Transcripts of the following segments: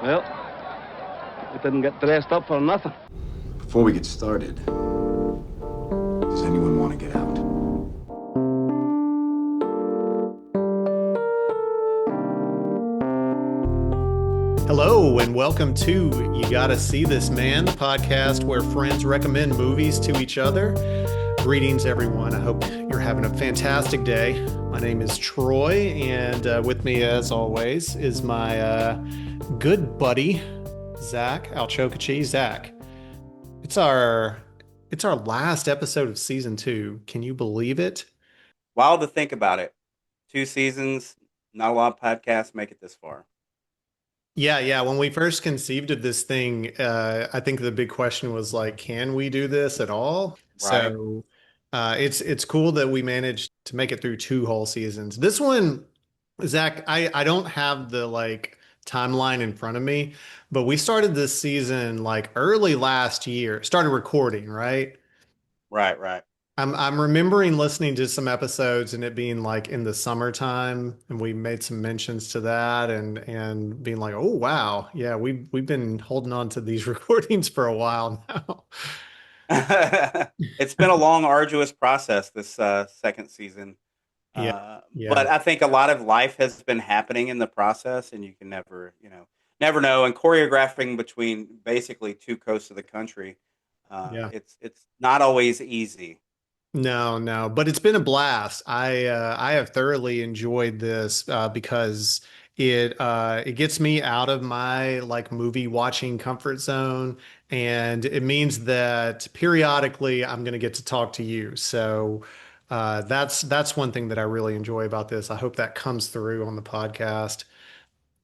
Well, it didn't get dressed up for nothing. Before we get started, does anyone want to get out? Hello, and welcome to You Gotta See This Man, the podcast where friends recommend movies to each other. Greetings, everyone. I hope you're having a fantastic day. My name is Troy, and with me, as always, is my good buddy, Zach Alchokachi. Zach, it's our last episode of season 2. Can you believe it? Wild to think about it. 2 seasons, not a lot of podcasts make it this far. Yeah. When we first conceived of this thing, I think the big question was like, can we do this at all? Right. So it's cool that we managed to make it through 2 whole seasons. This one, Zach, I don't have the like timeline in front of me, but we started this season like early last year, started recording, right? Right. I'm remembering listening to some episodes and it being like in the summertime, and we made some mentions to that and being like, oh wow, yeah, we've been holding on to these recordings for a while now. It's been a long, arduous process this second season. Yeah, But yeah, I think a lot of life has been happening in the process, and you can never know. And choreographing between basically 2 coasts of the country, yeah. it's not always easy. No, but it's been a blast. I have thoroughly enjoyed this because it gets me out of my like movie watching comfort zone, and it means that periodically I'm going to get to talk to you. So that's one thing that I really enjoy about this. I hope that comes through on the podcast.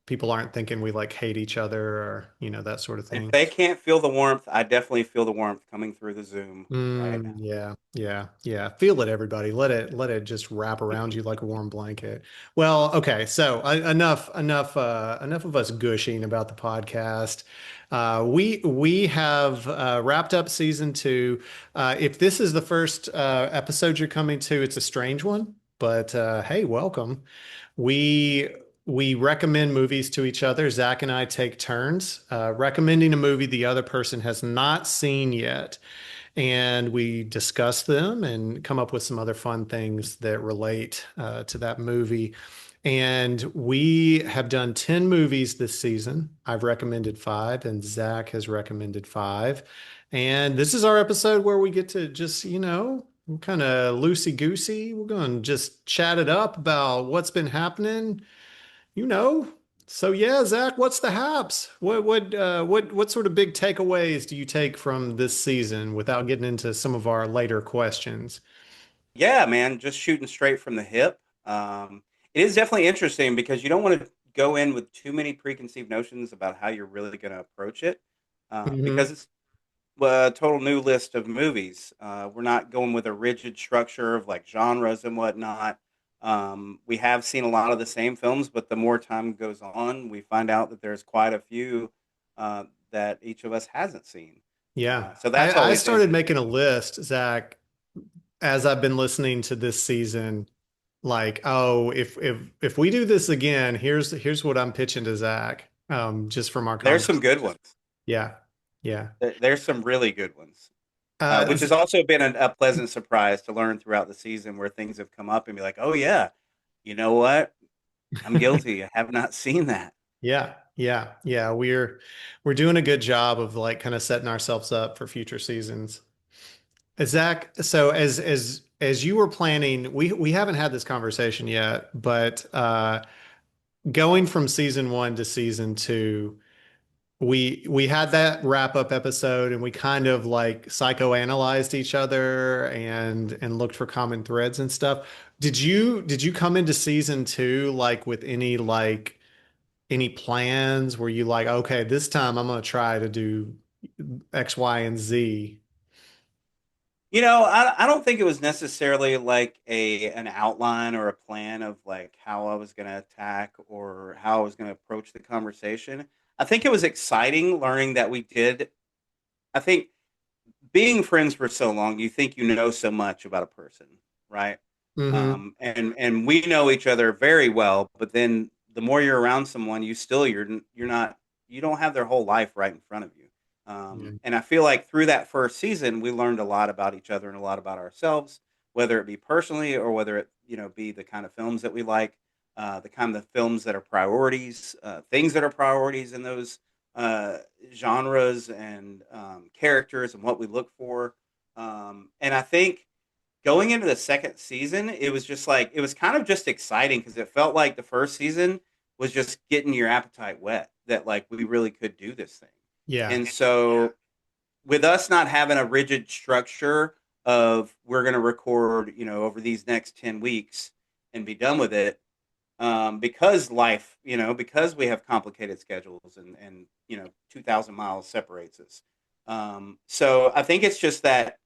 People aren't thinking we like hate each other or that sort of If thing. they can't feel the warmth, I definitely feel the warmth coming through the Zoom right now. Yeah. Feel it, everybody. Let it just wrap around you like a warm blanket. Well, okay. So enough of us gushing about the podcast. We have wrapped up season 2. If this is the first episode you're coming to, it's a strange one, but hey, welcome. We we recommend movies to each other. Zach and I take turns recommending a movie the other person has not seen yet. And we discuss them and come up with some other fun things that relate to that movie. And we have done 10 movies this season. I've recommended 5, and Zach has recommended 5. And this is our episode where we get to just, kind of loosey-goosey. We're going to just chat it up about what's been happening, you know. So yeah, Zach, what's the haps? What sort of big takeaways do you take from this season without getting into some of our later questions? Yeah, man, just shooting straight from the hip. It is definitely interesting because you don't want to go in with too many preconceived notions about how you're really going to approach it, Hmm. because it's a total new list of movies. We're not going with a rigid structure of like genres and whatnot. We have seen a lot of the same films, but the more time goes on, we find out that there's quite a few that each of us hasn't seen. Yeah. So that's I always started making interesting. a list, Zach, as I've been listening to this season, like, oh, if we do this again, here's what I'm pitching to Zach, just from our There's some good conversation. ones. Yeah. Yeah. There's some really good ones, Uh, which has also been a pleasant surprise to learn throughout the season where things have come up and be like, oh, yeah, you know what? I'm guilty. I have not seen that. yeah. We're doing a good job of like kind of setting ourselves up for future seasons. Zach, so as you were planning, we haven't had this conversation yet, but going from season 1 to season 2, we had that wrap up episode and we kind of like psychoanalyzed each other and looked for common threads and stuff. Did you come into season 2 like with any plans? Were you like, okay, this time I'm gonna try to do X, Y, and Z? I don't think it was necessarily like an outline or a plan of like how I was going to attack or how I was going to approach the conversation. I think it was exciting learning that we did. I think being friends for so long, you think you know so much about a person, right? Hmm. And we know each other very well, but then the more you're around someone, you're not. you don't have their whole life right in front of you. Yeah. And I feel like through that first season, we learned a lot about each other and a lot about ourselves, whether it be personally or whether it be the kind of films that we like, the kind of films that are priorities, things that are priorities in those uh, genres and characters and what we look for. And I think going into the second season, it was just like it was kind of just exciting because it felt like the first season was just getting your appetite wet that like we really could do this thing. Yeah. And so with us not having a rigid structure of we're going to record, over these next 10 weeks and be done with it, because life, because we have complicated schedules and 2,000 miles separates us. So I think it's just that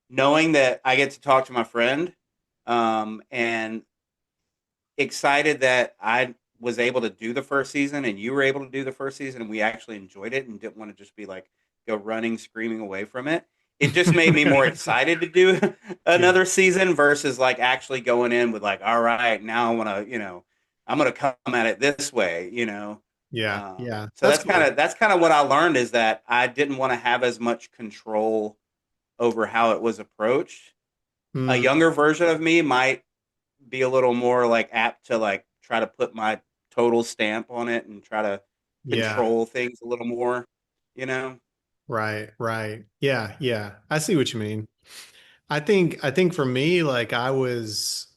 knowing that I get to talk to my friend, and excited that I was able to do the first season and you were able to do the first season and we actually enjoyed it and didn't want to just be like go running screaming away from it. It just made me more excited to do Yeah. another season versus like actually going in with like, all right, now I want to, I'm going to come at it this way. Yeah. Yeah. So That's that's kind cool. of what I learned is that I didn't want to have as much control over how it was approached. A Mm, younger version of me might be a little more like apt to like try to put my total stamp on it and try to yeah. control things a little more, you know? Right. Right. Yeah. Yeah. I see what you mean. I think for me, like I was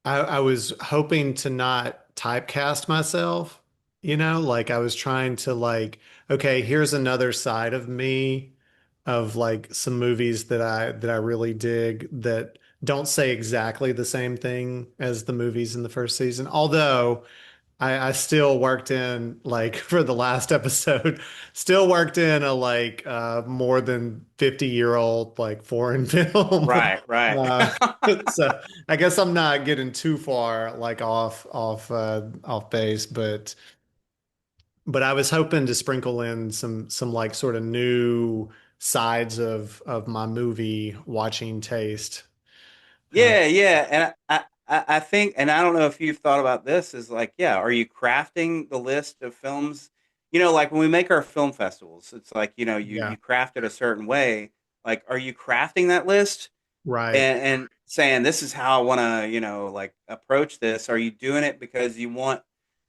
hoping to not typecast myself, like I was trying to like, okay, here's another side of me of like some movies that I really dig that don't say exactly the same thing as the movies in the first season. Although I still worked in like for the last episode, still worked in a like more than 50-year-old like foreign film. Right, right. Uh, so I guess I'm not getting too far like off base, but I was hoping to sprinkle in some like sort of new sides of my movie watching taste. Uh, Yeah, yeah. And I think, and I don't know if you've thought about this, is like, yeah, are you crafting the list of films? Like when we make our film festivals, it's like, yeah, you craft it a certain way. Like, are you crafting that list right. and saying this is how I want to, like approach this? Are you doing it because you want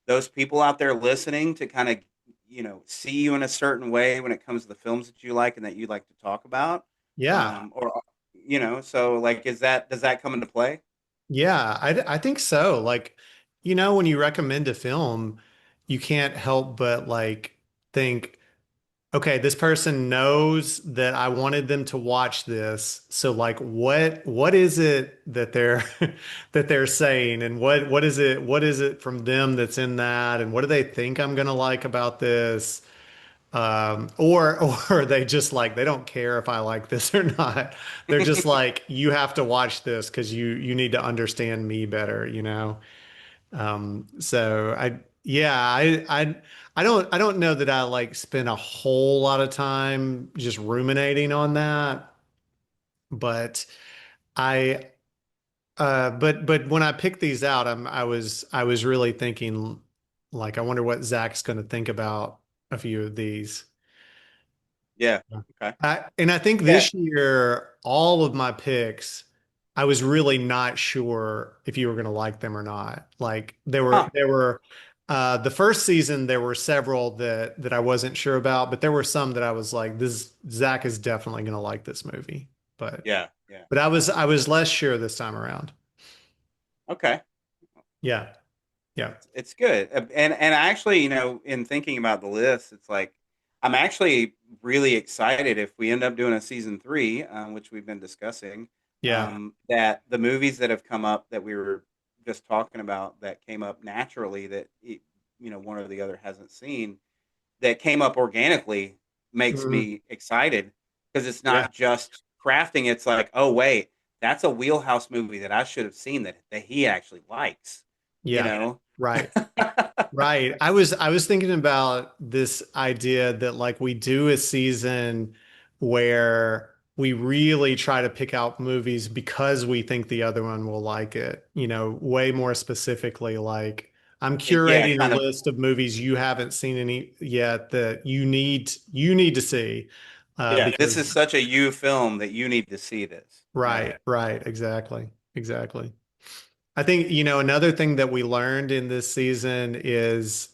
those people out there listening to kind of, see you in a certain way when it comes to the films that you like and that you like to talk about? Yeah. Or so like, does that come into play? Yeah, I think so. Like, when you recommend a film, you can't help but like think, okay, this person knows that I wanted them to watch this. So like what is it that they're that they're saying and what is it from them that's in that and what do they think I'm gonna like about this? Or or they just like they don't care if I like this or not. They're just like you have to watch this because you need to understand me better. So I don't know that I like spend a whole lot of time just ruminating on that, but I but when I picked these out, I was really thinking like I wonder what Zach's going to think about a few of these. Yeah. Okay. And I think Yeah. this year, all of my picks, I was really not sure if you were going to like them or not. Like there were Huh. there were the first season there were several that I wasn't sure about, but there were some that I was like, this Zach is definitely going to like this movie. But Yeah. Yeah. but I was less sure this time around. Okay. Yeah. Yeah. It's good. And actually, in thinking about the list, it's like I'm actually really excited if we end up doing a season three, which we've been discussing. Yeah. That the movies that have come up that we were just talking about that came up naturally that one or the other hasn't seen that came up organically makes Mhm. me excited because it's Yeah. not just crafting. It's like, oh wait, that's a wheelhouse movie that I should have seen that he actually likes. You Yeah. know. Right. Right. I was thinking about this idea that like we do a season where we really try to pick out movies because we think the other one will like it. Way more specifically like I'm Yeah, curating a kind of. list of movies you haven't seen any yet that you need to see. Yeah, this is Because such a you film that you need to see this. Yeah. right, right, exactly, exactly. I think, another thing that we learned in this season is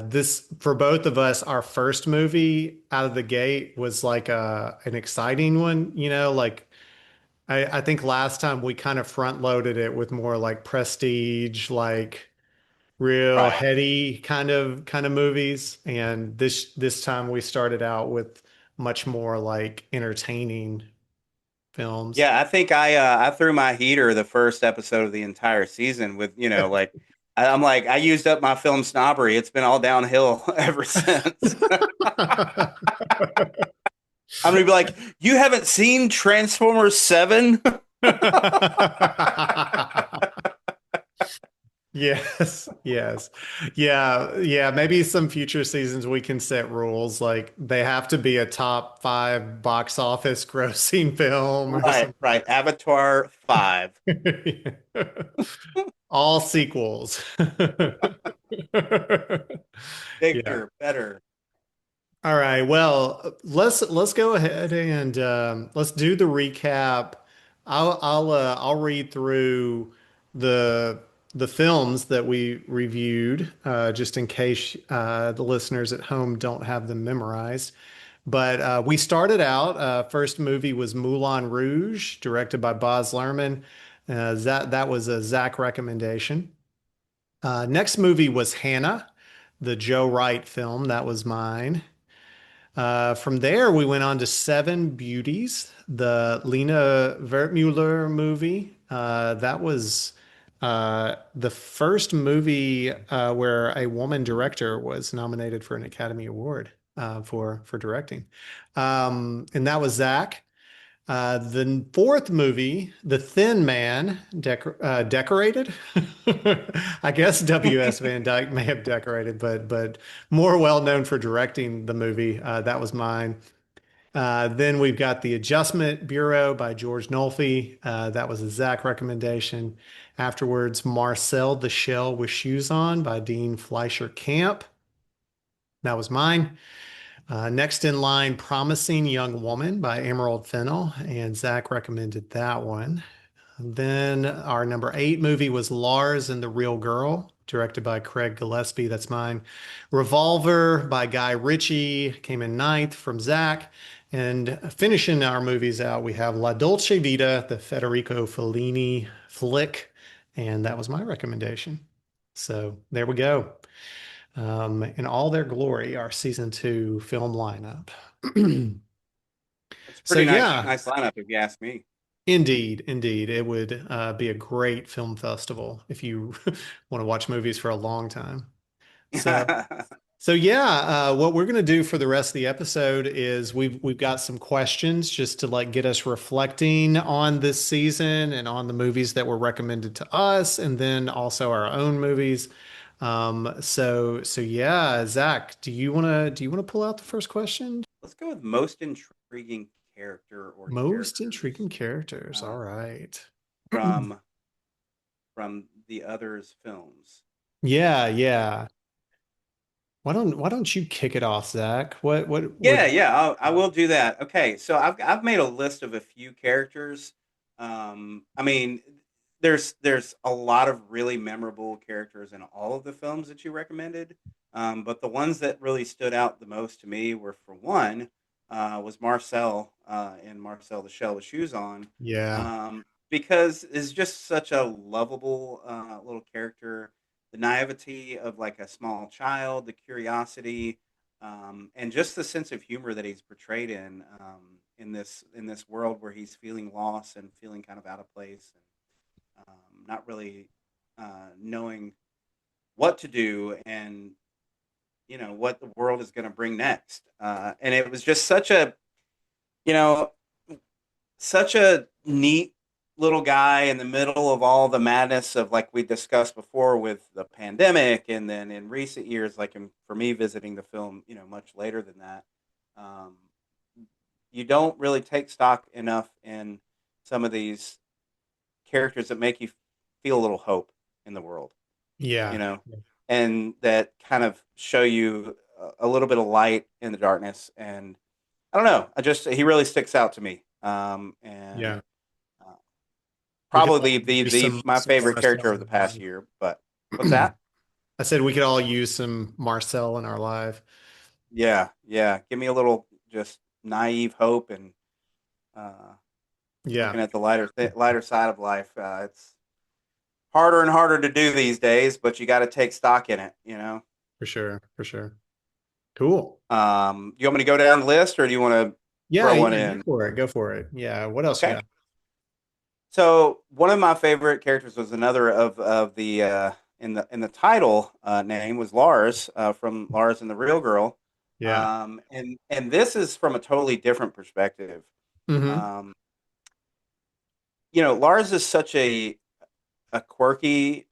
this for both of us, our first movie out of the gate was like an exciting one, like I think last time we kind of front loaded it with more like prestige, like real Right. heady kind of movies. And this time we started out with much more like entertaining films. Yeah, I think I threw my heater the first episode of the entire season with, like I'm like I used up my film snobbery. It's been all downhill ever since. I'm gonna be like, you haven't seen Transformers 7? Yes, yes. Yeah, yeah. Maybe some future seasons we can set rules like they have to be a top five box office grossing film or Right, something. right. Avatar 5. All sequels. Yeah. Bigger, better. All right. Well, let's go ahead and let's do the recap. I'll read through the the films that we reviewed just in case the listeners at home don't have them memorized. But we started out. First movie was Moulin Rouge, directed by Baz Luhrmann. That was a Zach recommendation. Next movie was Hannah, the Joe Wright film. That was mine. From there, we went on to Seven Beauties, the Lena Wertmuller movie. That was the first movie where a woman director was nominated for an Academy Award for directing, and that was Zach. The fourth movie, The Thin Man, decorated. I guess W.S. Van Dyke may have decorated, but more well known for directing the movie. That was mine. Then we've got The Adjustment Bureau by George Nolfi. That was a Zach recommendation. Afterwards, Marcel the Shell with Shoes On by Dean Fleischer Camp. That was mine. Next in line, Promising Young Woman by Emerald Fennell, and Zach recommended that one. Then our number 8 movie was Lars and the Real Girl, directed by Craig Gillespie. That's mine. Revolver by Guy Ritchie came in ninth from Zach. And finishing our movies out, we have La Dolce Vita, the Federico Fellini flick, and that was my recommendation. So there we go. In all their glory, our season 2 film lineup. It's a So pretty yeah, nice lineup if you ask me. indeed, indeed, it would be a great film festival if you want to watch movies for a long time. So so yeah, what we're gonna do for the rest of the episode is we've got some questions just to like get us reflecting on this season and on the movies that were recommended to us, and then also our own movies. So yeah, Zach, do you wanna pull out the first question? Let's go with most intriguing character or Most intriguing characters characters. All uh, right. from the others' films. Yeah, yeah. Why don't you kick it off, Zach? What Yeah, yeah, I will do that. Okay, so I've made a list of a few characters. I mean, there's a lot of really memorable characters in all of the films that you recommended. But the ones that really stood out the most to me were, for one, was Marcel in Marcel the Shell with Shoes On, yeah. because it's just such a lovable little character. The naivety of like a small child, the curiosity, and just the sense of humor that he's portrayed in this world where he's feeling lost and feeling kind of out of place, and not really knowing what to do, and what the world is going to bring next. And it was just you know such a neat little guy in the middle of all the madness of, like we discussed before, with the pandemic, and then in recent years, like for me visiting the film, much later than that. um, you don't really take stock enough in some of these characters that make you feel a little hope in the world, you Yeah. know and that kind of show you a little bit of light in the darkness. And I don't know, I just he really sticks out to me. And Yeah. uh, We could probably all use the my some favorite character Marcel of the in our past year. But what's that? I said we could all use some Marcel in our life. Yeah, yeah. Give me a little just naive hope and uh, Yeah, looking at the lighter side of life. It's harder and harder to do these days, but you got to take stock in it. You know. for sure. For sure. Cool. You want me to go down the list, or do you want to Yeah, throw one yeah, go in? for it. Go for it. Yeah. What else you Okay. got? So one of my favorite characters was another of the in the title name was Lars from Lars and the Real Girl, Yeah. and this is from a totally different perspective. Hmm. Um, Lars is such a quirky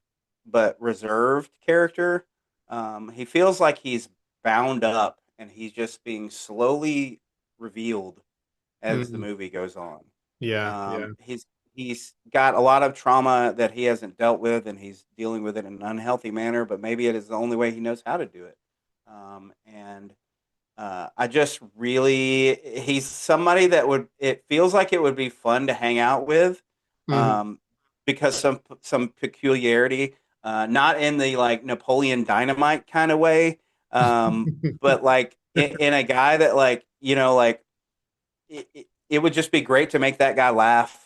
but reserved character. He feels like he's bound up and he's just being slowly revealed as the Hmm. movie goes on. Yeah. Yeah. He's got a lot of trauma that he hasn't dealt with, and he's dealing with it in an unhealthy manner. But maybe it is the only way he knows how to do it. And I just really, he's somebody that would. It feels like it would be fun to hang out with, Hmm. um, because some peculiarity, not in the like Napoleon Dynamite kind of way, but like in a guy that like like it would just be great to make that guy laugh.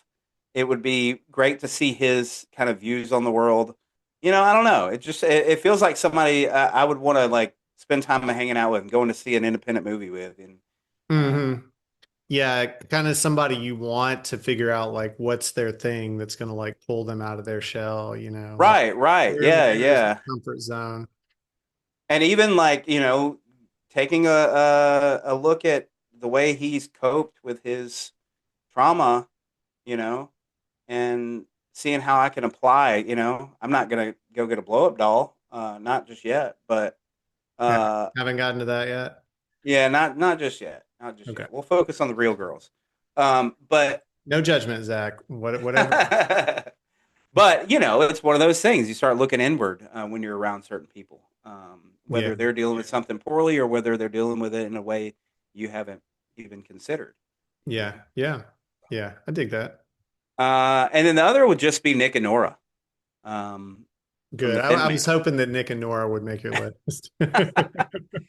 It would be great to see his kind of views on the world. I don't know. It feels like somebody I would want to like spend time hanging out with and going to see an independent movie with. And Hmm. Yeah, kind of somebody you want to figure out like what's their thing that's going to like pull them out of their shell, like right, right, yeah, where's the yeah, comfort zone? and even like taking a look at the way he's coped with his trauma, you know, and seeing how I can apply. I'm not gonna go get a blow up doll, not just yet, but Yeah, uh, haven't gotten to that yet. yeah, not just yet, not just Okay. yet. We'll focus on the real girls, but No judgment, Zach. Whatever. but it's one of those things. You start looking inward when you're around certain people, Yeah. whether they're dealing with something poorly or whether they're dealing with it in a way you haven't even considered. You Yeah. know. Yeah. Yeah. I dig that. And then the other would just be Nick and Nora um, from Good. the I Thin was Man. hoping that Nick and Nora would make your list.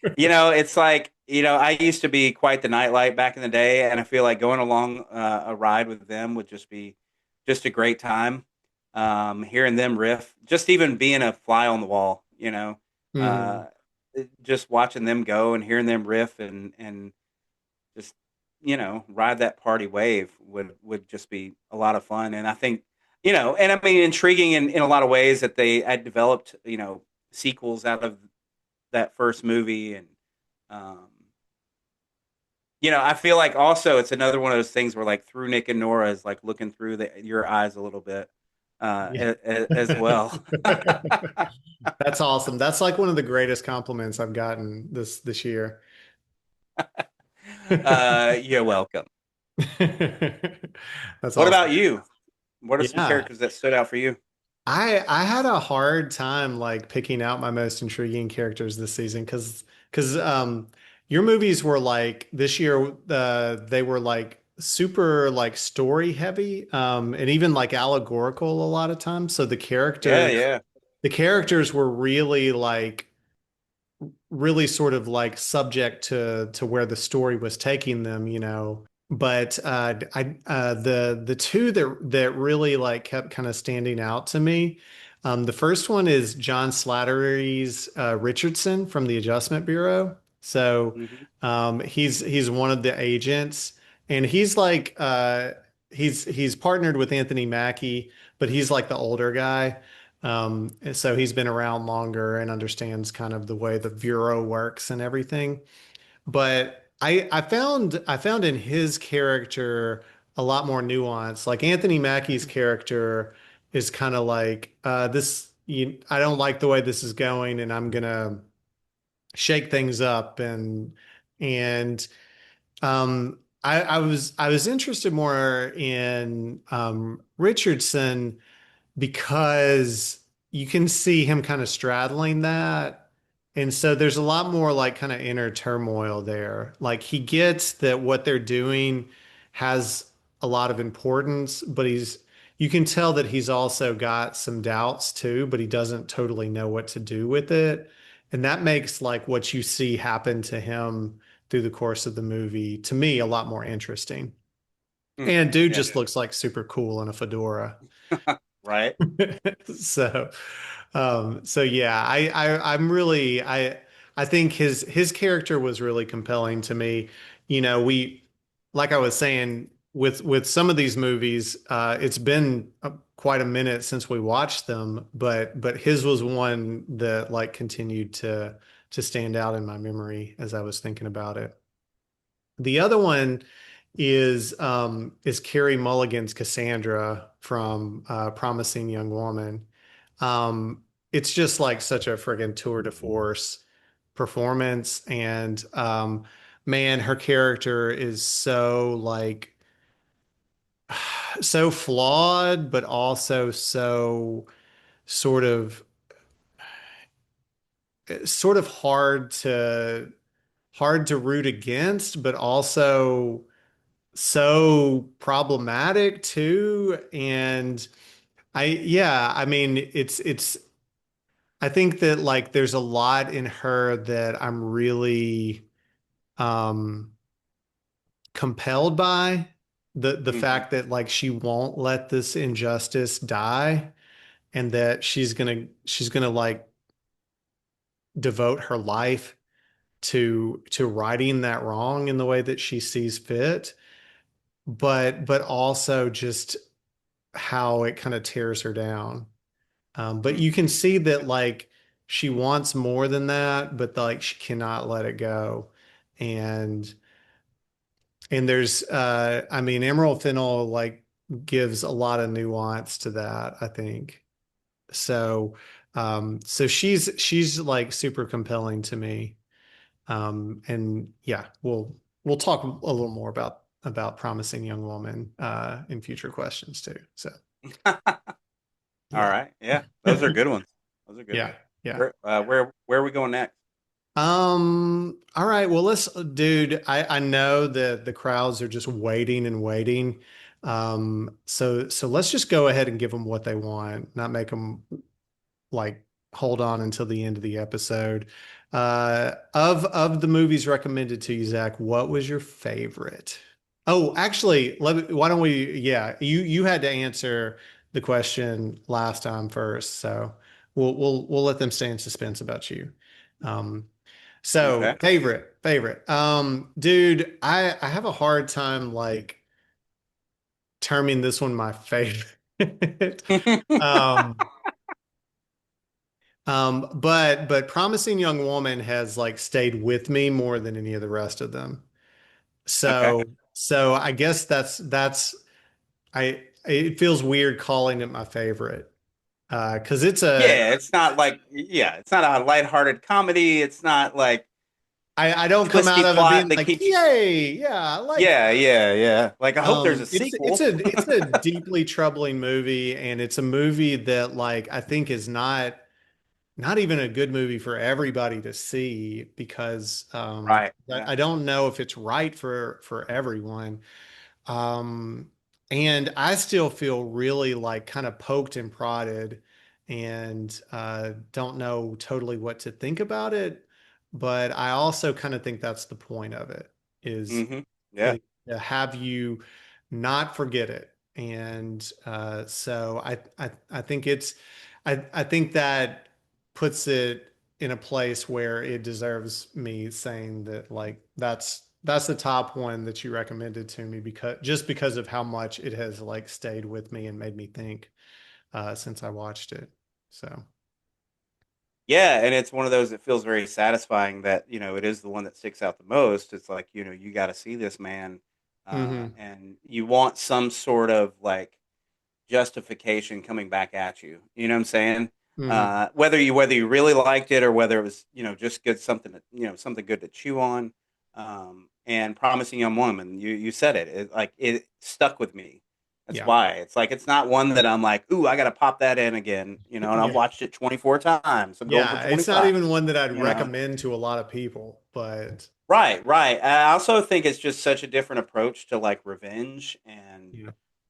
It's like, I used to be quite the nightlight back in the day, and I feel like going along a ride with them would just be just a great time. Hearing them riff, just even being a fly on the wall, Mhm. uh, just watching them go and hearing them riff and just ride that party wave would just be a lot of fun. And I think and I mean intriguing in a lot of ways that they had developed sequels out of that first movie. And um, I feel like also it's another one of those things where like through Nick and Nora is like looking through your eyes a little bit Yeah. as well. That's awesome. That's like one of the greatest compliments I've gotten this year. You're welcome. That's What awesome. about you? What are some Yeah. characters that stood out for you? I had a hard time like picking out my most intriguing characters this season because your movies were like this year they were like super like story heavy and even like allegorical a lot of times. So Yeah, yeah. the characters were really like really sort of like subject to where the story was taking them. But the two that really like kept kind of standing out to me. The first one is John Slattery's Richardson from the Adjustment Bureau. So Hmm. he's one of the agents, and he's partnered with Anthony Mackie, but he's like the older guy. So he's been around longer and understands kind of the way the bureau works and everything. But I found in his character a lot more nuance. Like Anthony Mackie's character is kind of like I don't like the way this is going, and I'm gonna shake things up and I was interested more in Richardson because you can see him kind of straddling that. And so there's a lot more like kind of inner turmoil there. Like he gets that what they're doing has a lot of importance, but you can tell that he's also got some doubts too, but he doesn't totally know what to do with it. And that makes like what you see happen to him through the course of the movie, to me, a lot more interesting. Hmm. And dude Yeah. just looks like super cool in a fedora. Right. So, so yeah, I'm really, I think his character was really compelling to me. You know, like I was saying, with some of these movies, it's been quite a minute since we watched them, but his was one that like continued to stand out in my memory as I was thinking about it. The other one is Carey Mulligan's Cassandra from Promising Young Woman. It's just like such a friggin' tour de force performance, and man, her character is so like so flawed, but also so sort of sort of hard to root against, but also so problematic too. And I mean, I think that like there's a lot in her that I'm really um compelled by. The Hmm. fact that like she won't let this injustice die, and that she's gonna like devote her life to righting that wrong in the way that she sees fit, but also just how it kind of tears her down. But you can see that like she wants more than that, but like she cannot let it go. And there's I mean Emerald Fennell like gives a lot of nuance to that, I think. So so she's like super compelling to me. And yeah, we'll talk a little more about Promising Young Woman in future questions too. So All yeah. right. Yeah. Those are good ones. Those are good Yeah, ones. yeah. Where are we going next? All right. Well, dude, I know that the crowds are just waiting and waiting. So let's just go ahead and give them what they want, not make them like hold on until the end of the episode. Of the movies recommended to you, Zach, what was your favorite? Oh, actually, why don't we, yeah, you had to answer the question last time first, so we'll let them stay in suspense about you. Um, so Okay. favorite. Dude, I have a hard time like terming this one my favorite. Um, but Promising Young Woman has like stayed with me more than any of the rest of them. Okay. So I guess that's it feels weird calling it my favorite. Because it's a Yeah, it's not a lighthearted comedy. It's not like I don't come out twisty of it plot being that like, keeps you. yay, yeah, I like Yeah, that. yeah, yeah. Like I hope there's a It's sequel. it's a deeply troubling movie, and it's a movie that like I think is not even a good movie for everybody to see because Right. Yeah. I don't know if it's right for everyone. Um, and I still feel really like kind of poked and prodded and don't know totally what to think about it. But I also kind of think that's the point of it is, Hmm. Yeah. is to have you not forget it. And so I think I think that puts it in a place where it deserves me saying that like that's the top one that you recommended to me because of how much it has like stayed with me and made me think since I watched it. So Yeah, and it's one of those that feels very satisfying that, it is the one that sticks out the most. It's like, you got to see this man, hmm and you want some sort of like justification coming back at you. You know what I'm saying? hmm Whether you really liked it or whether it was, just good something good to chew on. And Promising Young Woman, you said it, like it stuck with me. That's Yeah. why it's like it's not one that I'm like, ooh, I got to pop that in again, you know. And I've Yeah. watched it 24 times. I'm going for Yeah. It's not 25. even one that I'd You know, recommend to a lot of people, but right, right. I also think it's just such a different approach to like revenge and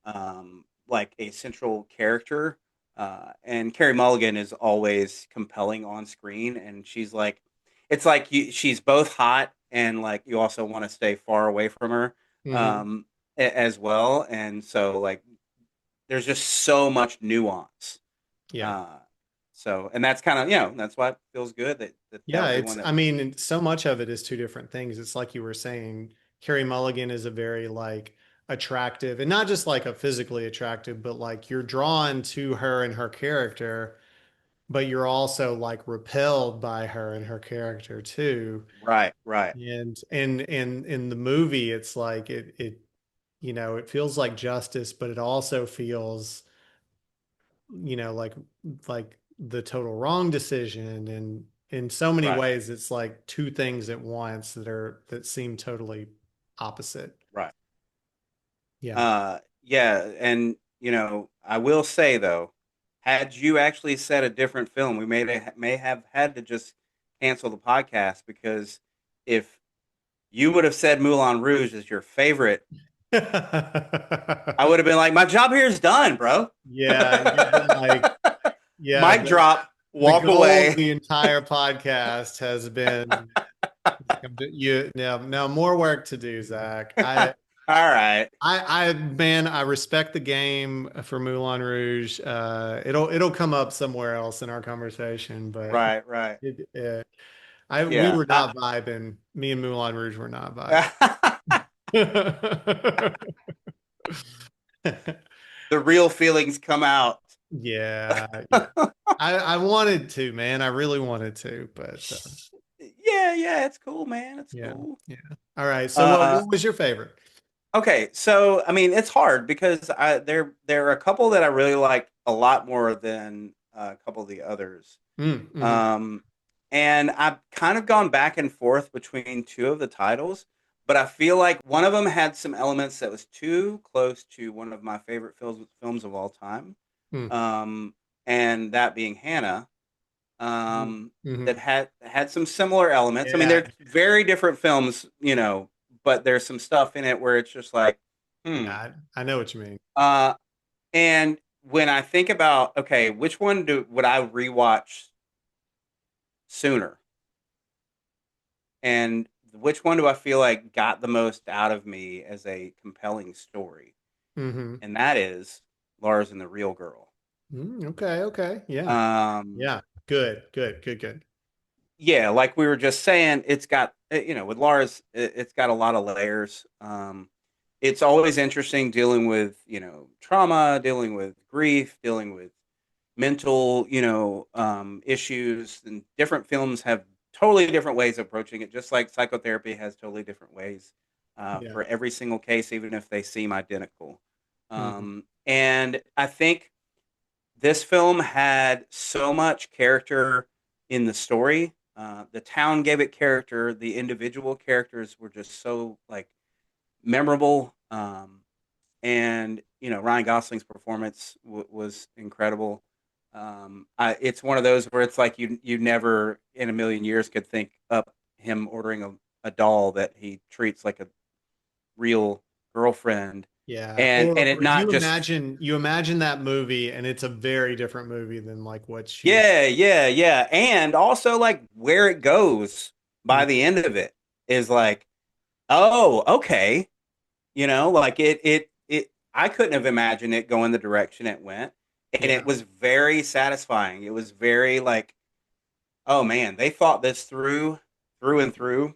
yeah. like a central character. And Carrie Mulligan is always compelling on screen, and she's like, it's like she's both hot and like you also want to stay far away from her Hmm. um, as well. And so like there's just so much nuance. Yeah. Uh, so and that's kind of that's why it feels good that Yeah. would be It's, one that I was mean, so much of it is two different things. It's like you were saying, Carrie Mulligan is a very like attractive and not just like a physically attractive, but like you're drawn to her and her character, but you're also like repelled by her and her character too. right, right, And in the movie, it's like it feels like justice, but it also feels, like the total wrong decision. And in so many right, ways, it's like two things at once that seem totally opposite. right. Yeah. Yeah, and I will say though, had you actually said a different film, we may have had to just cancel the podcast because if you would have said Moulin Rouge as your favorite, I would have been like, my job here is done, bro. Yeah, you've been like, yeah, Mic drop, the walk goal of away. the entire podcast has been you now more work to do, Zach. All right, Man, I respect the game for Moulin Rouge. It'll come up somewhere else in our conversation, but right, right. we Yeah. were not vibing. Me and Moulin Rouge were not vibing. The real feelings come out. Yeah, yeah. I wanted to, man. I really wanted to, but Yeah, yeah, it's cool, man. It's yeah, cool. yeah. All right. So Uh, what was your favorite? okay, so I mean, it's hard because there are a couple that I really like a lot more than a couple of the others. Mm-hmm. Um, and I've kind of gone back and forth between two of the titles, but I feel like one of them had some elements that was too close to one of my favorite films of all time. Mm-hmm. Um, and that being Hannah, Mm-hmm. that had some similar elements. I mean, Yeah, they're very different films, but there's some stuff in it where it's just like, hmm. yeah. I know what you mean. Uh, and when I think about, okay, which one would I rewatch sooner, and which one do I feel like got the most out of me as a compelling story, Mm-hmm. and that is Lars and the Real Girl. Okay, okay. Yeah. Um, Yeah. Good, good, good, good. yeah, like we were just saying, it's got with Lars, it's got a lot of layers. It's always interesting dealing with trauma, dealing with grief, dealing with mental issues, and different films have totally different ways of approaching it. Just like psychotherapy has totally different ways Yeah. for every single case, even if they seem identical. Hmm. And I think this film had so much character in the story. The town gave it character. The individual characters were just so like memorable. And Ryan Gosling's performance was incredible. It's one of those where it's like you never in a million years could think up him ordering a doll that he treats like a real girlfriend, Yeah. and it Or not just. you imagine that movie and it's a very different movie than like what she. Yeah, yeah, yeah. And also like where it goes Mm. by the end of it is like, oh, okay. Like it I couldn't have imagined it going the direction it went. And Yeah. it was very satisfying. It was very like, oh man, they thought this through and through.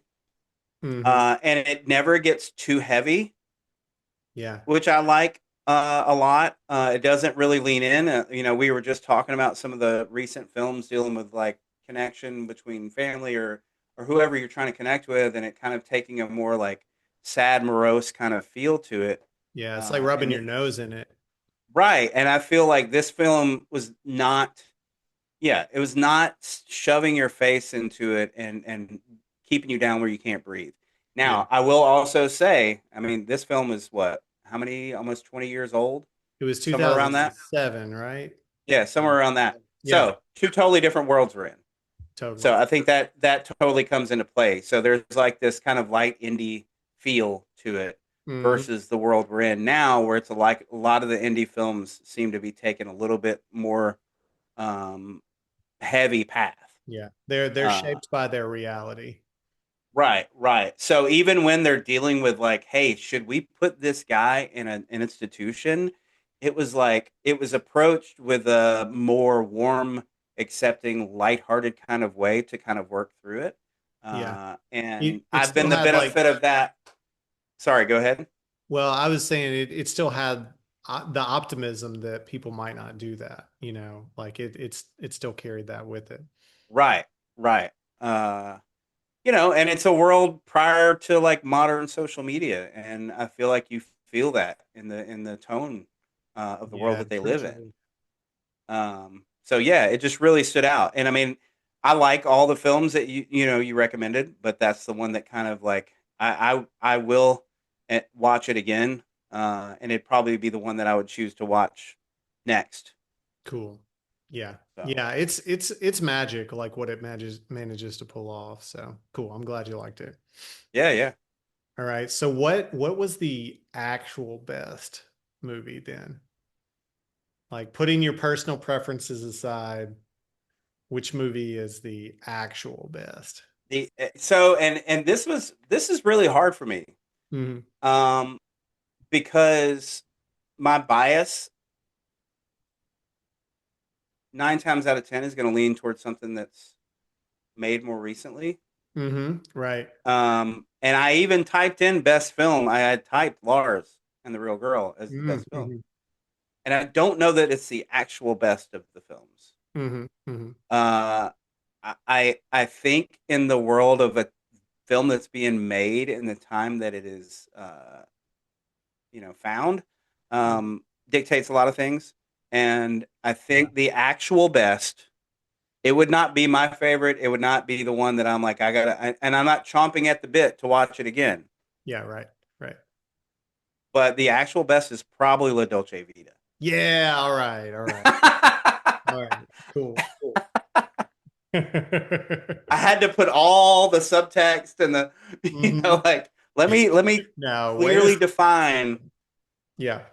Hmm. And it never gets too heavy, Yeah. which I like a lot. It doesn't really lean in. We were just talking about some of the recent films dealing with like connection between family or whoever you're trying to connect with, and it kind of taking a more like sad, morose kind of feel to it. Yeah. It's like rubbing your nose in it. Right, and I feel like this film was not. Yeah, it was not shoving your face into it and keeping you down where you can't breathe. Yeah. Now, I will also say, I mean, this film is what? how many, almost 20 years old, It was somewhere around that. 2007, right? Yeah, somewhere around that. Yeah, So two totally different worlds we're in. So totally. I think that that totally comes into play. So there's like this kind of light indie feel to it Hmm. versus the world we're in now, where it's like a lot of the indie films seem to be taking a little bit more um, heavy path. Yeah, they're Uh, shaped by their reality. right, right. So even when they're dealing with like, hey, should we put this guy in an institution? It was like it was approached with a more warm, accepting, lighthearted kind of way to kind of work through it. Yeah, And it I've still been the had like, benefit of that. Sorry, go ahead. well, I was saying it still had the optimism that people might not do that, like it still carried that with it. Right, right. And it's a world prior to like modern social media, and I feel like you feel that in the tone of the world Yeah, that they for live in. sure. So yeah, it just really stood out. And I mean, I like all the films that you recommended, but that's the one that kind of like I will watch it again, and it'd probably be the one that I would choose to watch next. Cool. Yeah. So Yeah, it's magic like what it manages to pull off. So cool. I'm glad you liked it. yeah, yeah. All right. So what was the actual best movie then? Like putting your personal preferences aside, which movie is the actual best? So this is really hard for me, Hmm. um, because my bias 9 times out of 10 is going to lean towards something that's made more recently. Hmm. Right. And I even typed in best film. I had typed Lars and the Real Girl as the Hmm. best film, Hmm. and I don't know that it's the actual best of the films. Hmm. Hmm. Uh, I think in the world of a film that's being made in the time that it is, found, dictates a lot of things. And I Yeah. think the actual best, it would not be my favorite. It would not be the one that I'm like, and I'm not chomping at the bit to watch it again. Yeah, right. Right. But the actual best is probably La Dolce Vita. Yeah, all right. All right. All right. Cool. Cool. I had to put all the subtext and the, Hmm. like, let me Now, wait a clearly define. yeah.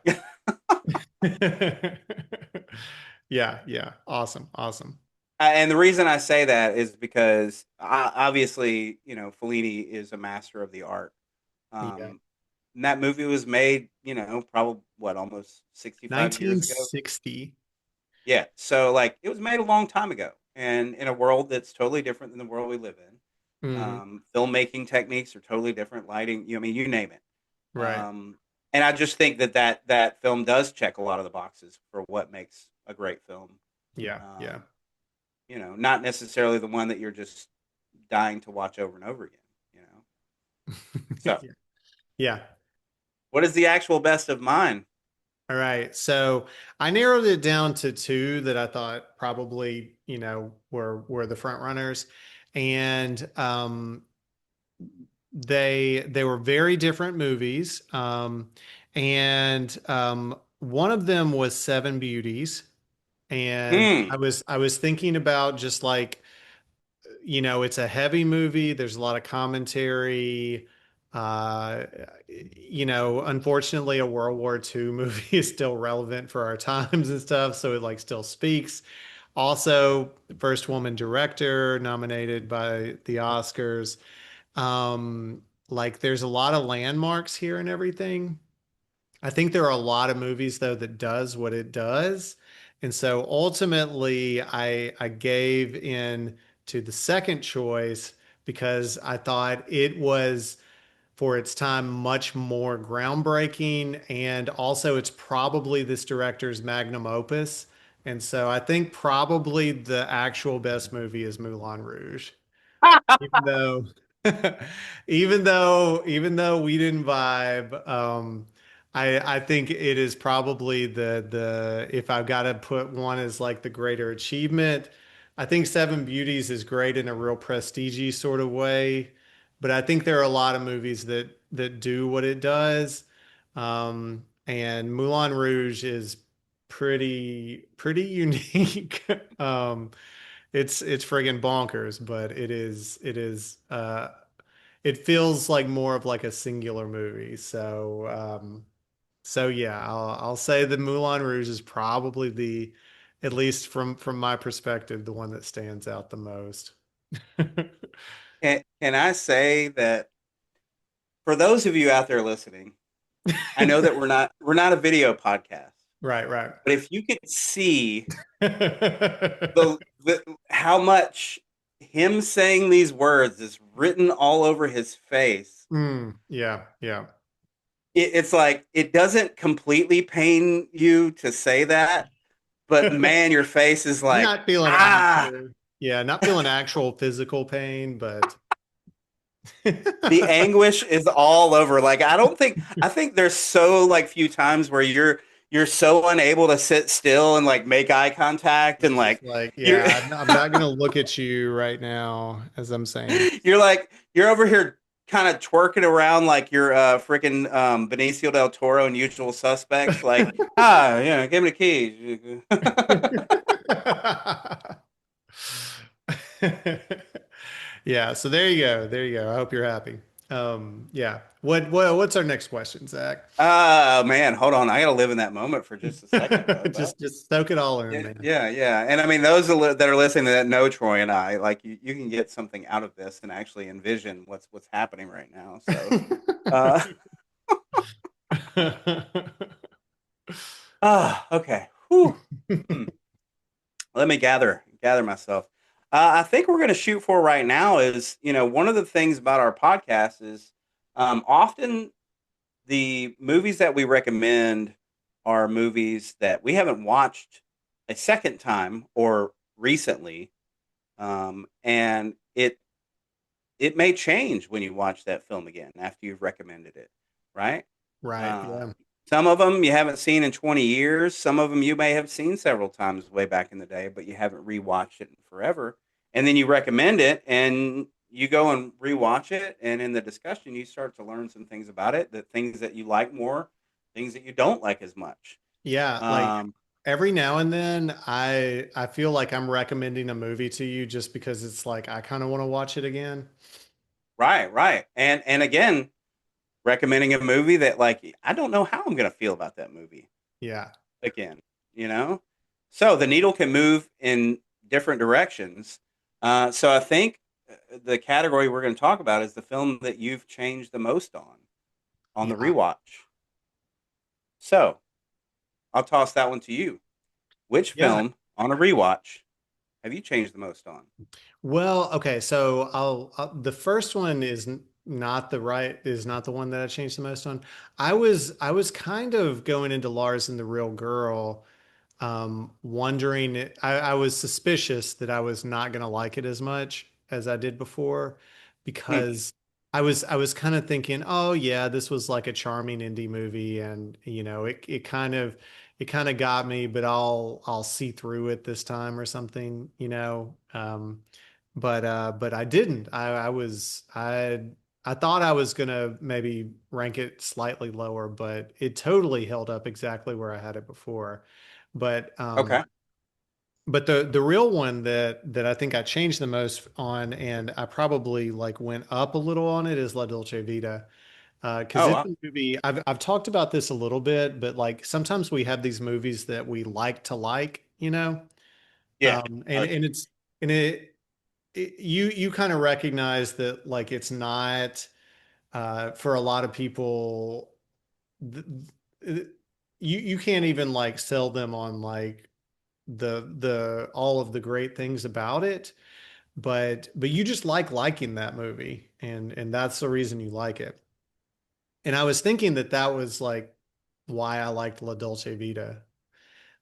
Yeah, yeah. Awesome. Awesome. And the reason I say that is because obviously, Fellini is a master of the art. Yeah. Um, and that movie was made, probably what, almost 65 years ago. 1960. Yeah. So like it was made a long time ago and in a world that's totally different than the world we live in. Hmm. Filmmaking techniques are totally different, lighting, I mean, you name it. Right. Um, and I just think that film does check a lot of the boxes for what makes a great film. Yeah. Yeah. Um, not necessarily the one that you're just dying to watch over and over again, you know. So, Yeah. Yeah. what is the actual best of mine? All right. So I narrowed it down to two that I thought probably, were the front runners. And they were very different movies. And one of them was Seven Beauties. And Hmm. I was thinking about just like, it's a heavy movie. There's a lot of commentary. Uh, Unfortunately, a World War II movie is still relevant for our times and stuff, so it like still speaks. Also, first woman director nominated by the Oscars. Like there's a lot of landmarks here and everything. I think there are a lot of movies though that does what it does. And so ultimately I gave in to the second choice because I thought it was for its time much more groundbreaking and also it's probably this director's magnum opus. And so I think probably the actual best movie is Moulin Rouge. Even though even though we didn't vibe, I think it is probably the if I've got to put one as like the greater achievement, I think Seven Beauties is great in a real prestige sort of way, but I think there are a lot of movies that do what it does. And Moulin Rouge is pretty unique. It's friggin' bonkers, but it feels like more of like a singular movie. So yeah, I'll say that Moulin Rouge is probably at least from my perspective, the one that stands out the most. Can I say that for those of you out there listening, I know that we're not a video podcast, Right, right. but if you could see the how much him saying these words is written all over his face, Yeah, yeah. it's like it doesn't completely pain you to say that, but man, your face is like, Not feeling ah. actual, yeah, not feeling actual physical pain, but The anguish is all over. Like I think there's so like few times where you're so unable to sit still and like make eye contact and it's just like like, you're yeah, I'm not gonna look at you right now as I'm saying. you're like you're over here kind of twerking around like you're freaking Benicio del Toro and Usual Suspects, like, yeah, give me the keys. Yeah, so there you go. There you go. I hope you're happy. Yeah. What's our next question, Zach? Oh man, hold on. I gotta live in that moment for just a second, bud. Just soak it all in, Yeah, man. yeah, yeah. And I mean, those that are listening to that know Troy and I, like you can get something out of this and actually envision what's happening right now. So, uh, okay. Whew. Hmm. Let me gather myself. I think we're going to shoot for right now is, one of the things about our podcast is often the movies that we recommend are movies that we haven't watched a second time or recently, and it may change when you watch that film again after you've recommended it, right? Right. Uh, Yeah. some of them you haven't seen in 20 years. Some of them you may have seen several times way back in the day, but you haven't rewatched it in forever. And then you recommend it and you go and rewatch it. And in the discussion, you start to learn some things about it, the things that you like more, things that you don't like as much. Yeah. Like Um, every now and then I feel like I'm recommending a movie to you just because it's like I kind of want to watch it again. right, right. And again, recommending a movie that like I don't know how I'm gonna feel about that movie Yeah. again, you know? So the needle can move in different directions. So I think the category we're going to talk about is the film that you've changed the most on the Yeah. rewatch. So I'll toss that one to you. Which Yeah. film on a rewatch have you changed the most on? Well, okay, so the first one is not the one that I changed the most on. I was kind of going into Lars and the Real Girl, wondering I was suspicious that I was not gonna like it as much as I did before Hmm. because I was kind of thinking, oh yeah, this was like a charming indie movie, and it kind of got me, but I'll see through it this time or something, you know. But I didn't. I thought I was gonna maybe rank it slightly lower, but it totally held up exactly where I had it before. But um, Okay. but the real one that I think I changed the most on, and I probably like went up a little on it, is La Dolce Vita. Because Oh, it's a movie, I've talked about this a little bit, but like sometimes we have these movies that we like to like, you know? yeah. And and you kind of recognize that like it's not for a lot of people th th- you can't even like sell them on like the all of the great things about it, but you just like liking that movie, and that's the reason you like it. And I was thinking that that was like why I liked La Dolce Vita,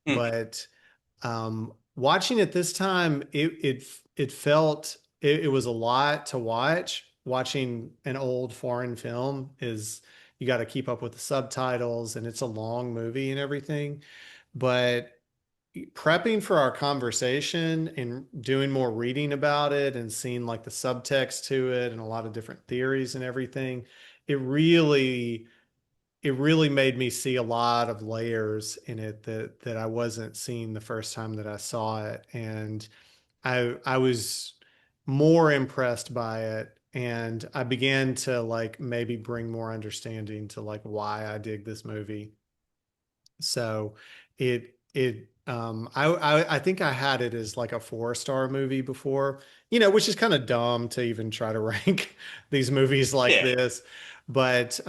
Hmm. but watching it this time, it felt it was a lot to watch. Watching an old foreign film is you got to keep up with the subtitles, and it's a long movie and everything. But prepping for our conversation and doing more reading about it and seeing like the subtext to it and a lot of different theories and everything, it really it really made me see a lot of layers in it that I wasn't seeing the first time that I saw it. And I was more impressed by it, and I began to like maybe bring more understanding to like why I dig this movie. So I think I had it as like a 4-star movie before, which is kind of dumb to even try to rank these movies like Yeah. this. But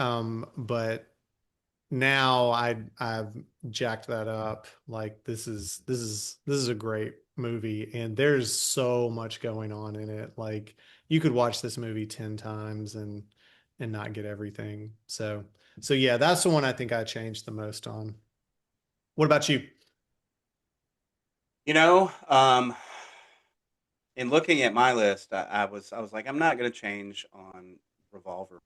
now I've jacked that up. Like this is a great movie, and there's so much going on in it. Like you could watch this movie 10 times and not get everything. So yeah, that's the one I think I changed the most on. What about you? You know, in looking at my list, I was like, I'm not gonna change on Revolver.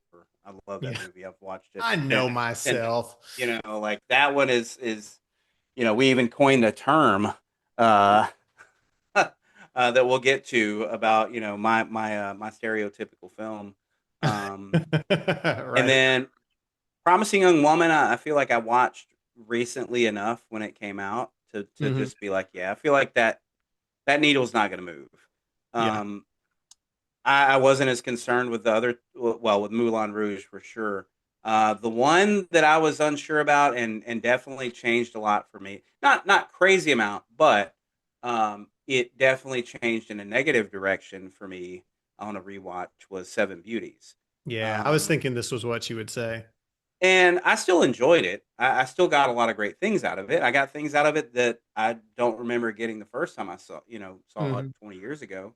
I love that Yeah, movie. I've watched it I know 10 myself. like that one is we even coined a term uh that we'll get to about my stereotypical film. Um, and Right. then Promising Young Woman, I feel like I watched recently enough when it came out to Hmm. just be like, yeah, I feel like that needle's not going to move. Yeah. Um, I wasn't as concerned with the other, well, with Moulin Rouge for sure. The one that I was unsure about and definitely changed a lot for me. Not crazy amount, but it definitely changed in a negative direction for me on a rewatch was Seven Beauties. Yeah. I was Um, thinking this was what you would say. and I still enjoyed it. I still got a lot of great things out of it. I got things out of it that I don't remember getting the first time I saw it Hmm. 20 years ago.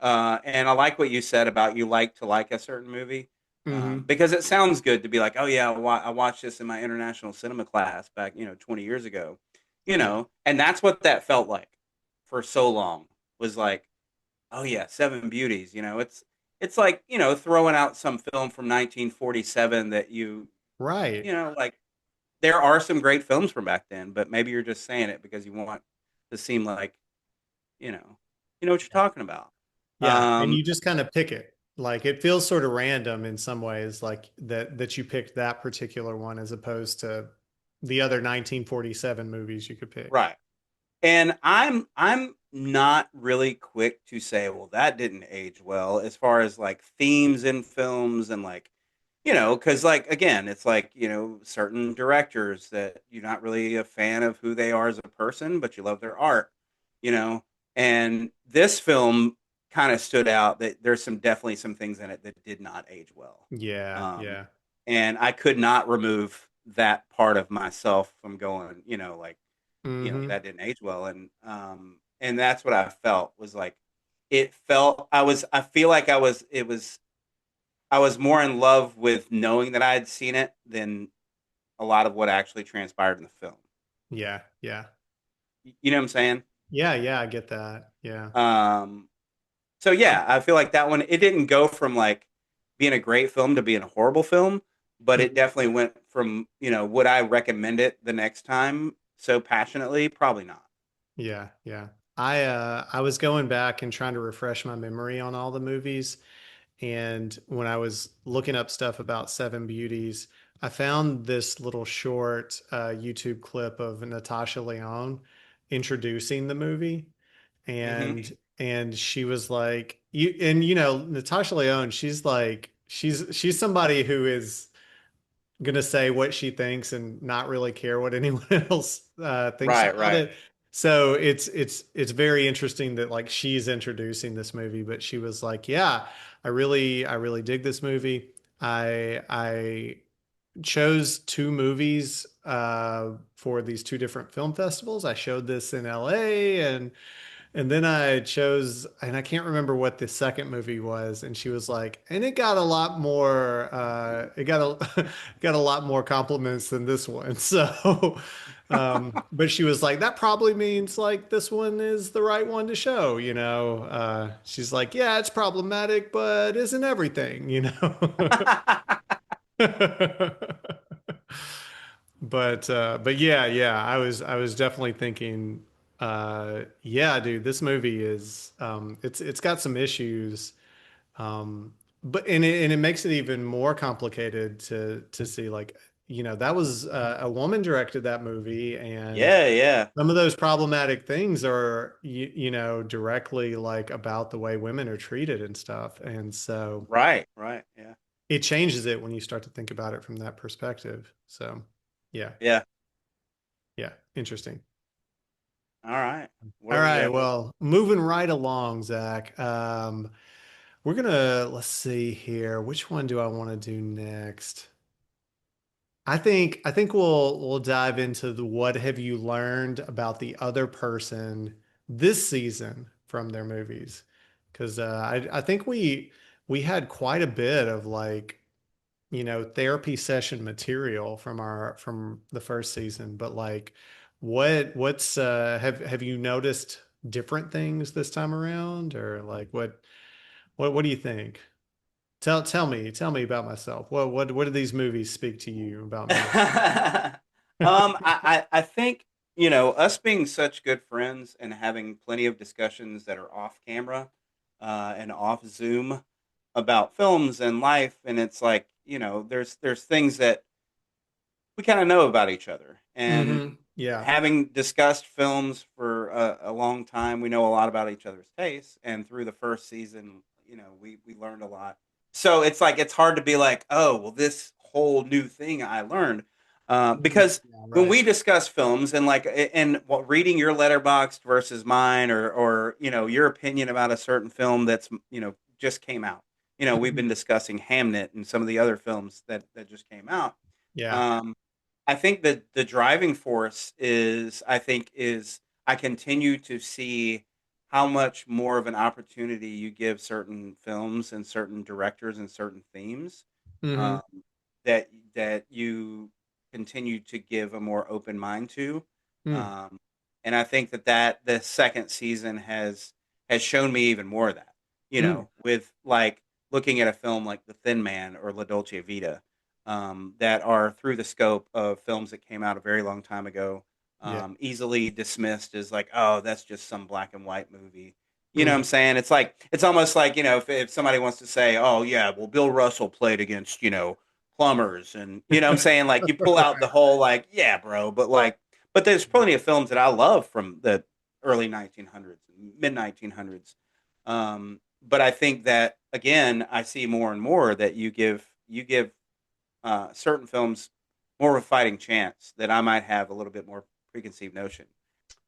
And I like what you said about you like to like a certain movie Hmm. because it sounds good to be like, oh yeah, I watched this in my international cinema class back 20 years ago, Yeah. and that's what that felt like for so long was like, oh yeah, Seven Beauties. It's like throwing out some film from 1947 that Right. like there are some great films from back then, but maybe you're just saying it because you want to seem like you know, you know what you're talking about. Yeah. And Um, you just kind of pick it. Like it feels sort of random in some ways, like that you picked that particular one as opposed to the other 1947 movies you could pick. right. And I'm not really quick to say, well, that didn't age well as far as like themes in films and like because like again, it's like certain directors that you're not really a fan of who they are as a person, but you love their art, you know. And this film kind of stood out that there's definitely some things in it that did not age well, Yeah. um, Yeah. and I could not remove that part of myself from going, like Hmm. that didn't age well, and that's what I felt was like it felt I feel like I was more in love with knowing that I had seen it than a lot of what actually transpired in the film. Yeah. Yeah. You know what I'm saying? Yeah. Yeah. I get that. Yeah. Um, so yeah, I feel like that one it didn't go from like being a great film to being a horrible film, but it Mhm. definitely went from would I recommend it the next time so passionately? Probably not. Yeah, yeah. I was going back and trying to refresh my memory on all the movies, and when I was looking up stuff about Seven Beauties, I found this little short YouTube clip of Natasha Lyonne introducing the movie, Hmm. and she was like, Natasha Lyonne, she's like she's somebody who is gonna say what she thinks and not really care what anyone else thinks Right, about right. it. So it's very interesting that like she's introducing this movie, but she was like, "Yeah, I really dig this movie. I chose two movies for these two different film festivals. I showed this in LA and then I chose, and I can't remember what the second movie was. And she was like, and it got a lot more, it got a, got a lot more compliments than this one. So, but she was like, that probably means like this one is the right one to show, you know? She's like, yeah, it's problematic, but isn't everything, you know? But yeah, yeah, I was definitely thinking, yeah, dude, this movie is it's got some issues, but and it makes it even more complicated to see like, you know, that was a woman directed that movie, and Yeah, yeah. some of those problematic things are, you know, directly like about the way women are treated and stuff. And so Right, right. Yeah. it changes it when you start to think about it from that perspective. So, yeah, Yeah. yeah, interesting. All right. All Where we right, at? well, moving right along, Zach. We're gonna let's see here. Which one do I want to do next? I think we'll dive into the what have you learned about the other person this season from their movies, because I think we had quite a bit of like, you know, therapy session material from the first season, but like what's have you noticed different things this time around, or like what do you think? Tell me about myself. What do these movies speak to you about me? I think, you know, us being such good friends and having plenty of discussions that are off camera, and off Zoom about films and life, and it's like, you know, there's things that we kind of know about each other, and Yeah. having discussed films for a long time, we know a lot about each other's tastes. And through the first season, you know, we learned a lot. So it's like it's hard to be like, oh, well, this whole new thing I learned, because Yeah, when right. we discuss films and like and what reading your letterboxd versus mine, or you know your opinion about a certain film that's, you know, just came out. You know, we've been Mhm. discussing Hamnet and some of the other films that just came out. Yeah. Um, I think that the driving force is, I continue to see how much more of an opportunity you give certain films and certain directors and certain themes, Hmm. um, that you continue to give a more open mind to, Mm. um, and I think that the second season has shown me even more of that. You Mm. know, with like looking at a film like The Thin Man or La Dolce Vita, that are through the scope of films that came out a very long time ago, Yeah. easily dismissed as like, oh, that's just some black and white movie. You know what Hmm. I'm saying? It's like it's almost like, you know, if somebody wants to say, oh yeah, well Bill Russell played against, you know, plumbers, and you know what I'm saying, like you pull out the Right. whole like, yeah, bro, but like, but there's plenty of films that I love from the early 1900s, mid 1900s. But I think that again, I see more and more that you give certain films more of a fighting chance, that I might have a little bit more preconceived notion.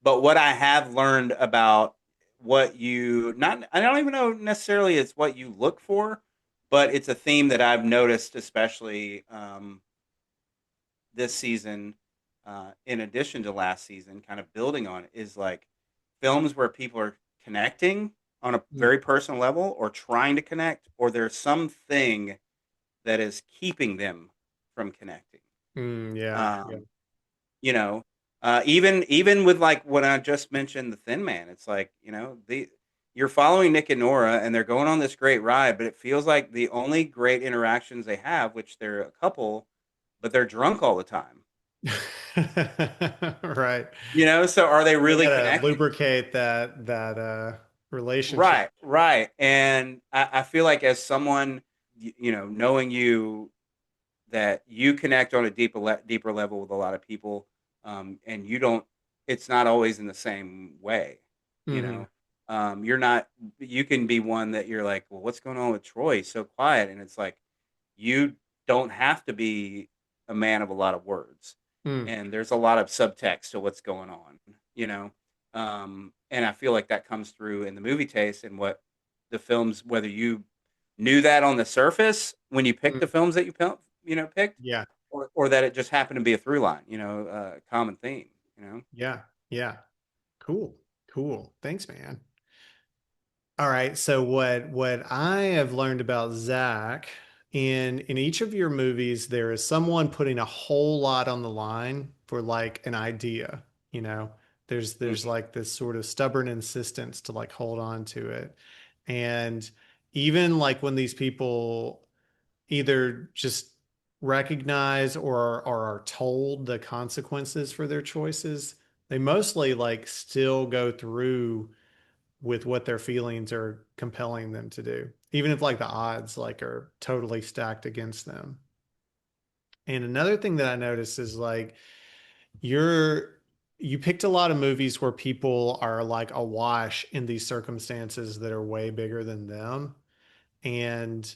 But what I have learned about what you not, I don't even know necessarily it's what you look for, but it's a theme that I've noticed, especially this season, in addition to last season, kind of building on it, is like films where people are connecting on a Mm. very personal level, or trying to connect, or there's something that is keeping them from connecting. Mm, yeah. Yeah. Um, you know, even with like what I just mentioned, The Thin Man, it's like, you know, the you're following Nick and Nora, and they're going on this great ride, but it feels like the only great interactions they have, which they're a couple, but they're drunk all the time. Right. You know, so are they They really gotta connecting? lubricate that relationship. Right, right. And I feel like as someone, you know, knowing you, that you connect on a deeper level with a lot of people, and you don't. It's not always in the same way, you Hmm. know. You're not. You can be one that you're like, well, what's going on with Troy? He's so quiet, and it's like you don't have to be a man of a lot of words, Mm. and there's a lot of subtext to what's going on, you know. And I feel like that comes through in the movie taste and what the films, whether you knew that on the surface when you picked Mm. the films that you know, picked, Yeah. or that it just happened to be a through line, you know, common theme, you know. Yeah. Yeah. Cool. Cool. Thanks, man. All right. So what I have learned about Zach, in each of your movies, there is someone putting a whole lot on the line for like an idea, you know. There's Hmm. like this sort of stubborn insistence to like hold on to it. And even like when these people either just recognize or are told the consequences for their choices, they mostly like still go through with what their feelings are compelling them to do, even if like the odds like are totally stacked against them. And another thing that I noticed is like you're you picked a lot of movies where people are like awash in these circumstances that are way bigger than them. And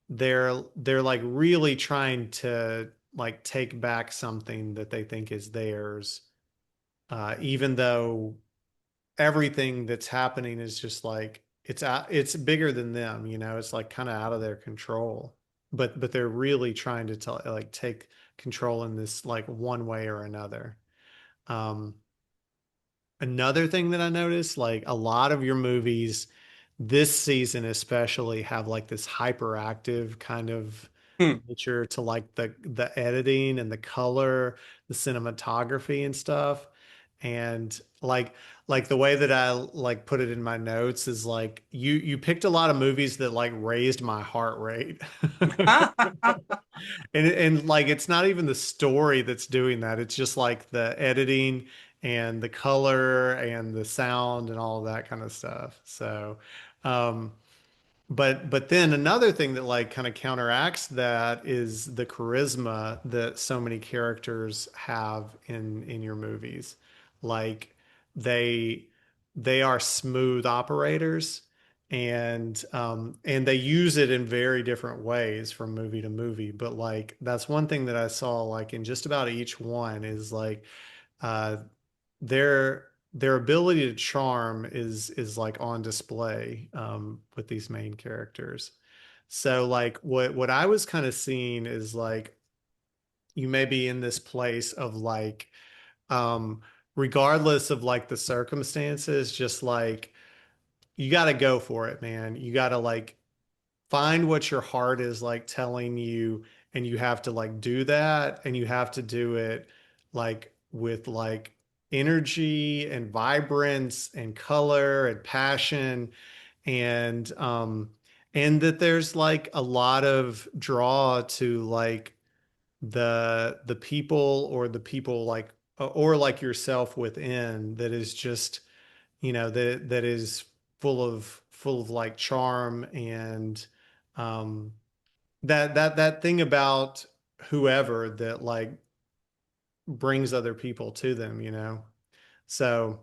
they're like really trying to like take back something that they think is theirs, even though everything that's happening is just like it's bigger than them, you know, it's like kind of out of their control. But they're really trying to tell like take control in this like one way or another. Um, Another thing that I noticed, like a lot of your movies this season especially have like this hyperactive kind of Hmm. nature to like the editing and the color, the cinematography and stuff. And like the way that I like put it in my notes is like you picked a lot of movies that like raised my heart rate. And like it's not even the story that's doing that. It's just like the editing and the color and the sound and all of that kind of stuff. So, um, but then another thing that like kind of counteracts that is the charisma that so many characters have in your movies. Like they they are smooth operators and they use it in very different ways from movie to movie. But like that's one thing that I saw like in just about each one is like uh their ability to charm is like on display with these main characters. So like what I was kind of seeing is like you may be in this place of like um regardless of like the circumstances, just like you got to go for it, man. You got to like find what your heart is like telling you, and you have to like do that, and you have to do it like with like energy and vibrance and color and passion and and that there's like a lot of draw to like the people or the people like or like yourself within that is just that is full of like charm and um that thing about whoever that like brings other people to them, you know. So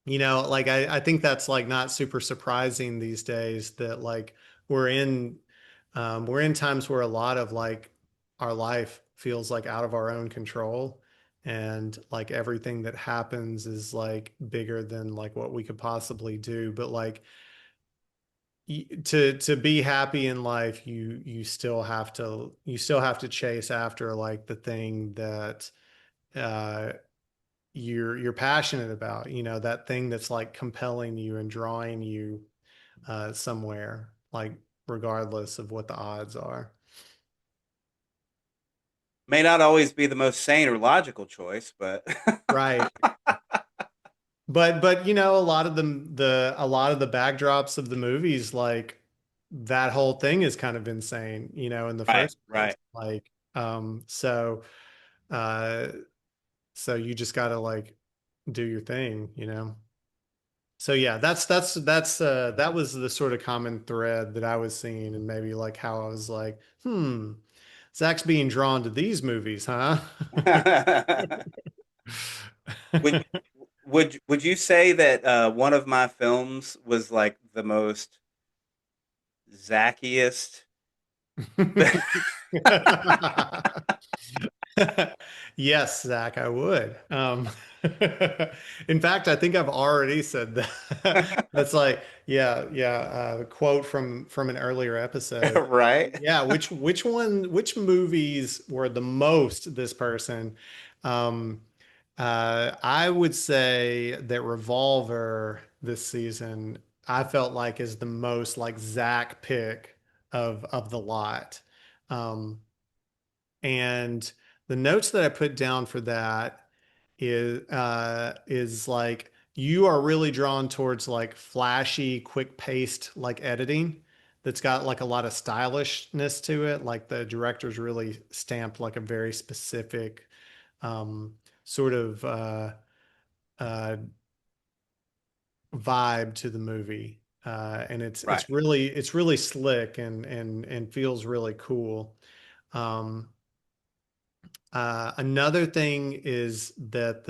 like I think that's like not super surprising these days that like we're in we're in times where a lot of like our life feels like out of our own control, and like everything that happens is like bigger than like what we could possibly do. But like to be happy in life, you still have to chase after like the thing that uh you're passionate about, that thing that's like compelling you and drawing you somewhere, like regardless of what the odds are. May not always be the most sane or logical choice, but Right. But a lot of a lot of the backdrops of the movies, like that whole thing is kind of insane, in the right, first place. right. Like, so uh so you just gotta like do your thing. So yeah, that's that was the sort of common thread that I was seeing, and maybe like how I was like, Zach's being drawn to these movies, huh? would would you say that one of my films was like the most Zackiest? Yes, Zach, I would. In fact, I think I've already said that. That's like, yeah, yeah, a quote from an earlier episode. Right? Yeah, which movies were the most this person? Um, I would say that Revolver this season, I felt like is the most like Zach pick of the lot. Um, and the notes that I put down for that is like you are really drawn towards like flashy, quick paced like editing that's got like a lot of stylishness to it. Like the director's really stamped like a very specific um, sort of uh, vibe to the movie. And Right. it's really slick and feels really cool. Um, Another thing is that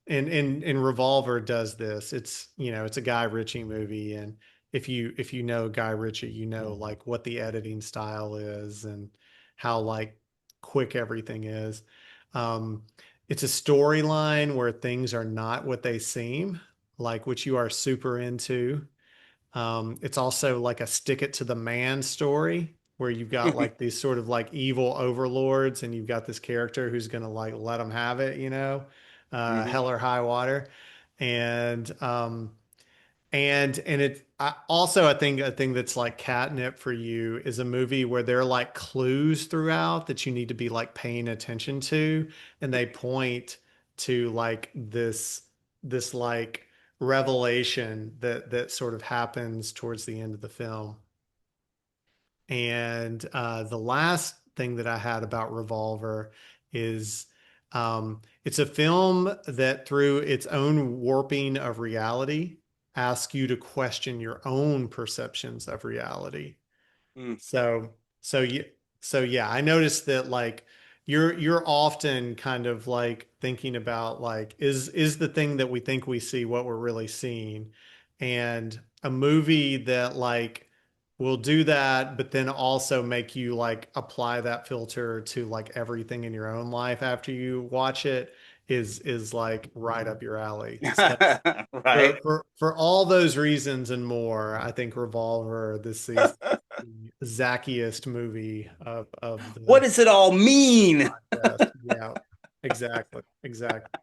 and Revolver does this. It's, it's a Guy Ritchie movie, and if you know Guy Ritchie, you know like what the editing style is and how like quick everything is. Um, it's a storyline where things are not what they seem, like which you are super into. It's also like a stick it to the man story where you've got like these sort of like evil overlords and you've got this character who's going to like let them have it, Hmm. hell or high water. And, and I think a thing that's like catnip for you is a movie where there are like clues throughout that you need to be like paying attention to, and they point to like this like revelation that sort of happens towards the end of the film. And the last thing that I had about Revolver is it's a film that, through its own warping of reality, asks you to question your own perceptions of reality. Mm. So so yeah so yeah, I noticed that like you're often kind of like thinking about like is the thing that we think we see what we're really seeing? And a movie that like will do that, but then also make you like apply that filter to like everything in your own life after you watch it is like right up your alley. So Right. for all those reasons and more, I think Revolver this is the zackiest movie of What the does it all mean? podcast. Yeah, exactly, exactly.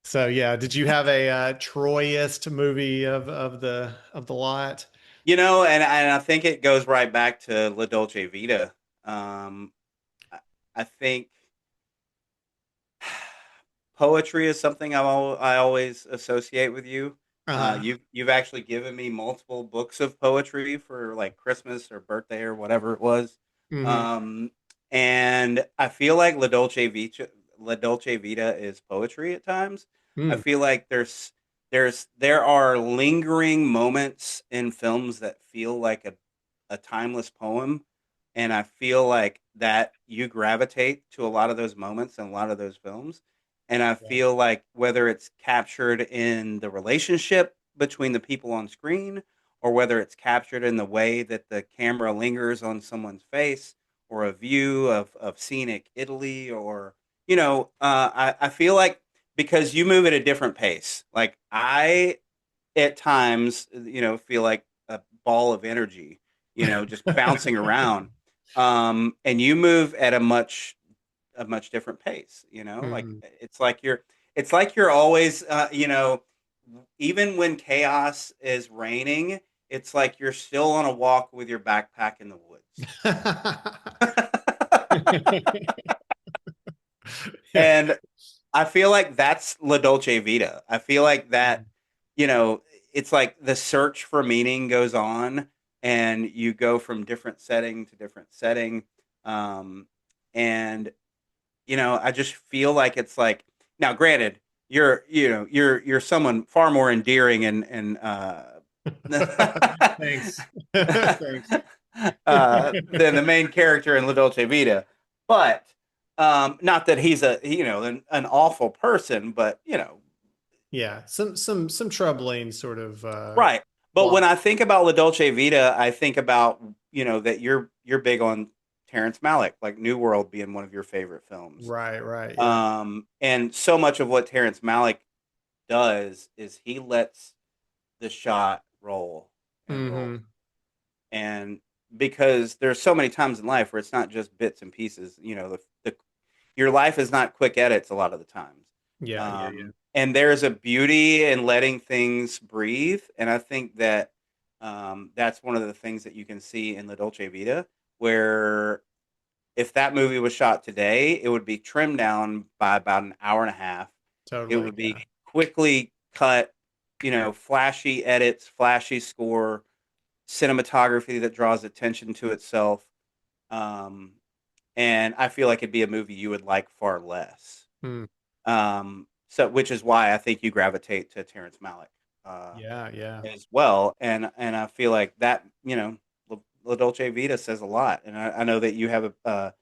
So yeah, did you have a Troyest movie of the lot? And I think it goes right back to La Dolce Vita. Um, I I think poetry is something I always associate with you. Uh-huh. You've actually given me multiple books of poetry for like Christmas or birthday or whatever it was, Hmm. um, and I feel like La Dolce Vita is poetry at times. I Mm. feel like there are lingering moments in films that feel like a timeless poem, and I feel like that you gravitate to a lot of those moments and a lot of those films. And I Yeah. feel like whether it's captured in the relationship between the people on screen, or whether it's captured in the way that the camera lingers on someone's face, or a view of scenic Italy, or, I feel like because you move at a different pace. Like I, at times, feel like a ball of energy, just bouncing around. And you move at a much different pace. Like Mhm. it's like you're always, even when chaos is raining, it's like you're still on a walk with your backpack in the woods. Yeah. And I feel like that's La Dolce Vita. I feel like that, you know, it's like the search for meaning goes on, and you go from different setting to different setting. Um, and I just feel like it's like, now, granted, you're someone far more endearing and Thanks. Thanks. than the main character in La Dolce Vita, but not that he's an awful person, but Yeah, some troubling sort of right. But when plot. I think about La Dolce Vita, I think about that you're big on Terrence Malick, like New World being one of your favorite films. Right, right, yeah. And so much of what Terrence Malick does is he lets the shot roll and roll. Hmm. And because there's so many times in life where it's not just bits and pieces, your life is not quick edits a lot of the times. Yeah, yeah, yeah. And there's a beauty in letting things breathe. And I think that that's one of the things that you can see in La Dolce Vita, where if that movie was shot today, it would be trimmed down by about an hour and a half. It Totally, would be yeah. quickly cut, flashy edits, flashy score, cinematography that draws attention to itself. Um, and I feel like it'd be a movie you would like far less. Hmm. So, which is why I think you gravitate to Terrence Malick Yeah, yeah. as well. And I feel like that, La Dolce Vita says a lot. And I know that you have a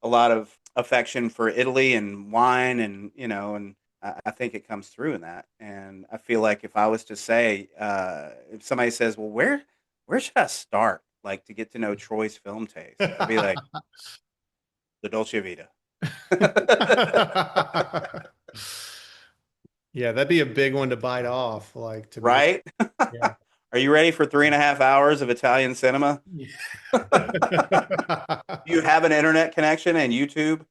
lot of affection for Italy and wine, and and I think it comes through in that. And I feel like if I was to say, if somebody says, "Well, where should I start, like to get to know Troy's film taste?" I'd be like, "The Dolce Vita." Yeah, that'd be a big one to bite off, like to be. Right? Yeah. Are you ready for 3.5 hours of Italian cinema? Do you have an internet connection and YouTube?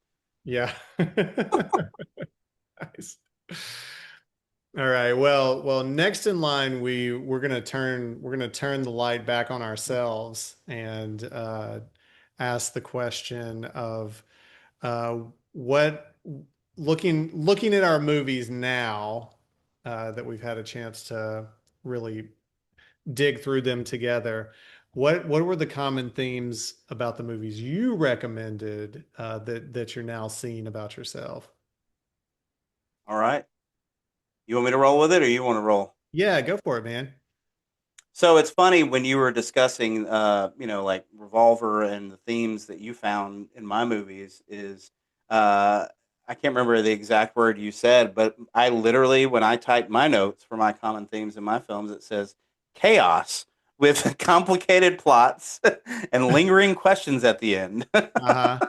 Yeah. Nice. All right. Well, next in line, we're gonna turn the light back on ourselves and ask the question of uh, what looking at our movies now that we've had a chance to really dig through them together. What were the common themes about the movies you recommended that you're now seeing about yourself? All right. You want me to roll with it, or you want to roll? Yeah, go for it, man. So it's funny when you were discussing, like Revolver and the themes that you found in my movies is, uh, I can't remember the exact word you said, but I literally, when I type my notes for my common themes in my films, it says chaos with complicated plots and lingering questions at the end. Uh-huh.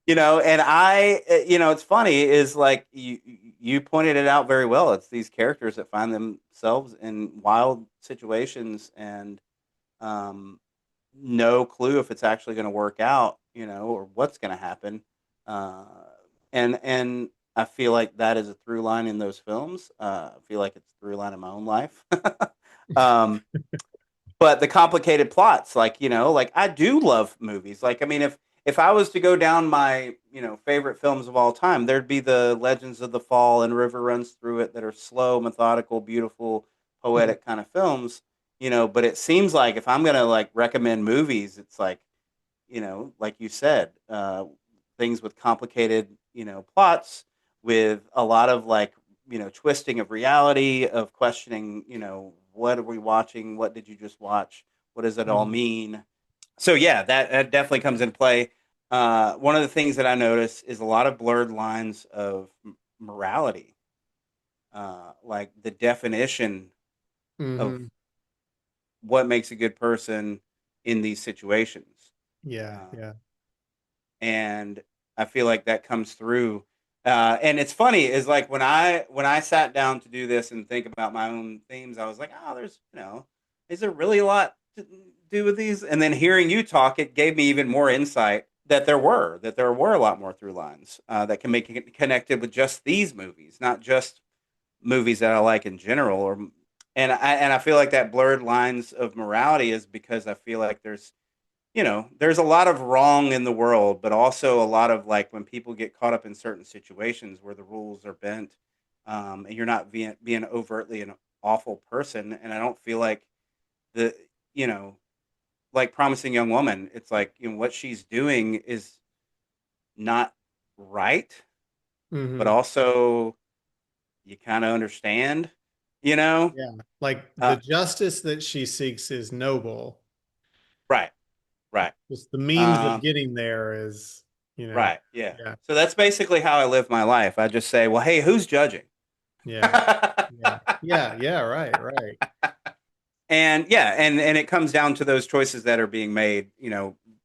And it's funny is like you pointed it out very well. It's these characters that find themselves in wild situations and um, no clue if it's actually going to work out, or what's going to happen. Uh, and I feel like that is a through line in those films. I feel like it's a through line in my own life. um, but the complicated plots, like like I do love movies. Like, I mean, if I was to go down my favorite films of all time, there'd be the Legends of the Fall and River Runs Through It, that are slow, methodical, beautiful, poetic kind of films. But it seems like if I'm gonna like recommend movies, it's like like you said, things with complicated plots, with a lot of like twisting of reality, of questioning what are we watching, what did you just watch, what does it all Mhm. mean. So yeah, that definitely comes in play. One of the things that I notice is a lot of blurred lines of morality, like the definition of Mhm. what makes a good person in these situations. Yeah, Uh, yeah. and I feel like that comes through. And it's funny is like when I sat down to do this and think about my own themes, I was like, oh, there's is there really a lot to do with these? And then hearing you talk, it gave me even more insight that there were a lot more through lines that can make it connected with just these movies, not just movies that I like in general. And I feel like that blurred lines of morality is because I feel like there's a lot of wrong in the world, but also a lot of like when people get caught up in certain situations where the rules are bent, and you're not being overtly an awful person. And I don't feel like the, you know, like Promising Young Woman, it's like, what she's doing is not right, but Hmm. also you kind of understand, you know? Yeah. Like the Uh, justice that she seeks is noble. right, right. Just the means of Um, getting there is, you know, right, yeah. yeah, So that's basically how I live my life. I just say, well, hey, who's judging? yeah, yeah, yeah, yeah, right, right. And yeah, and it comes down to those choices that are being made,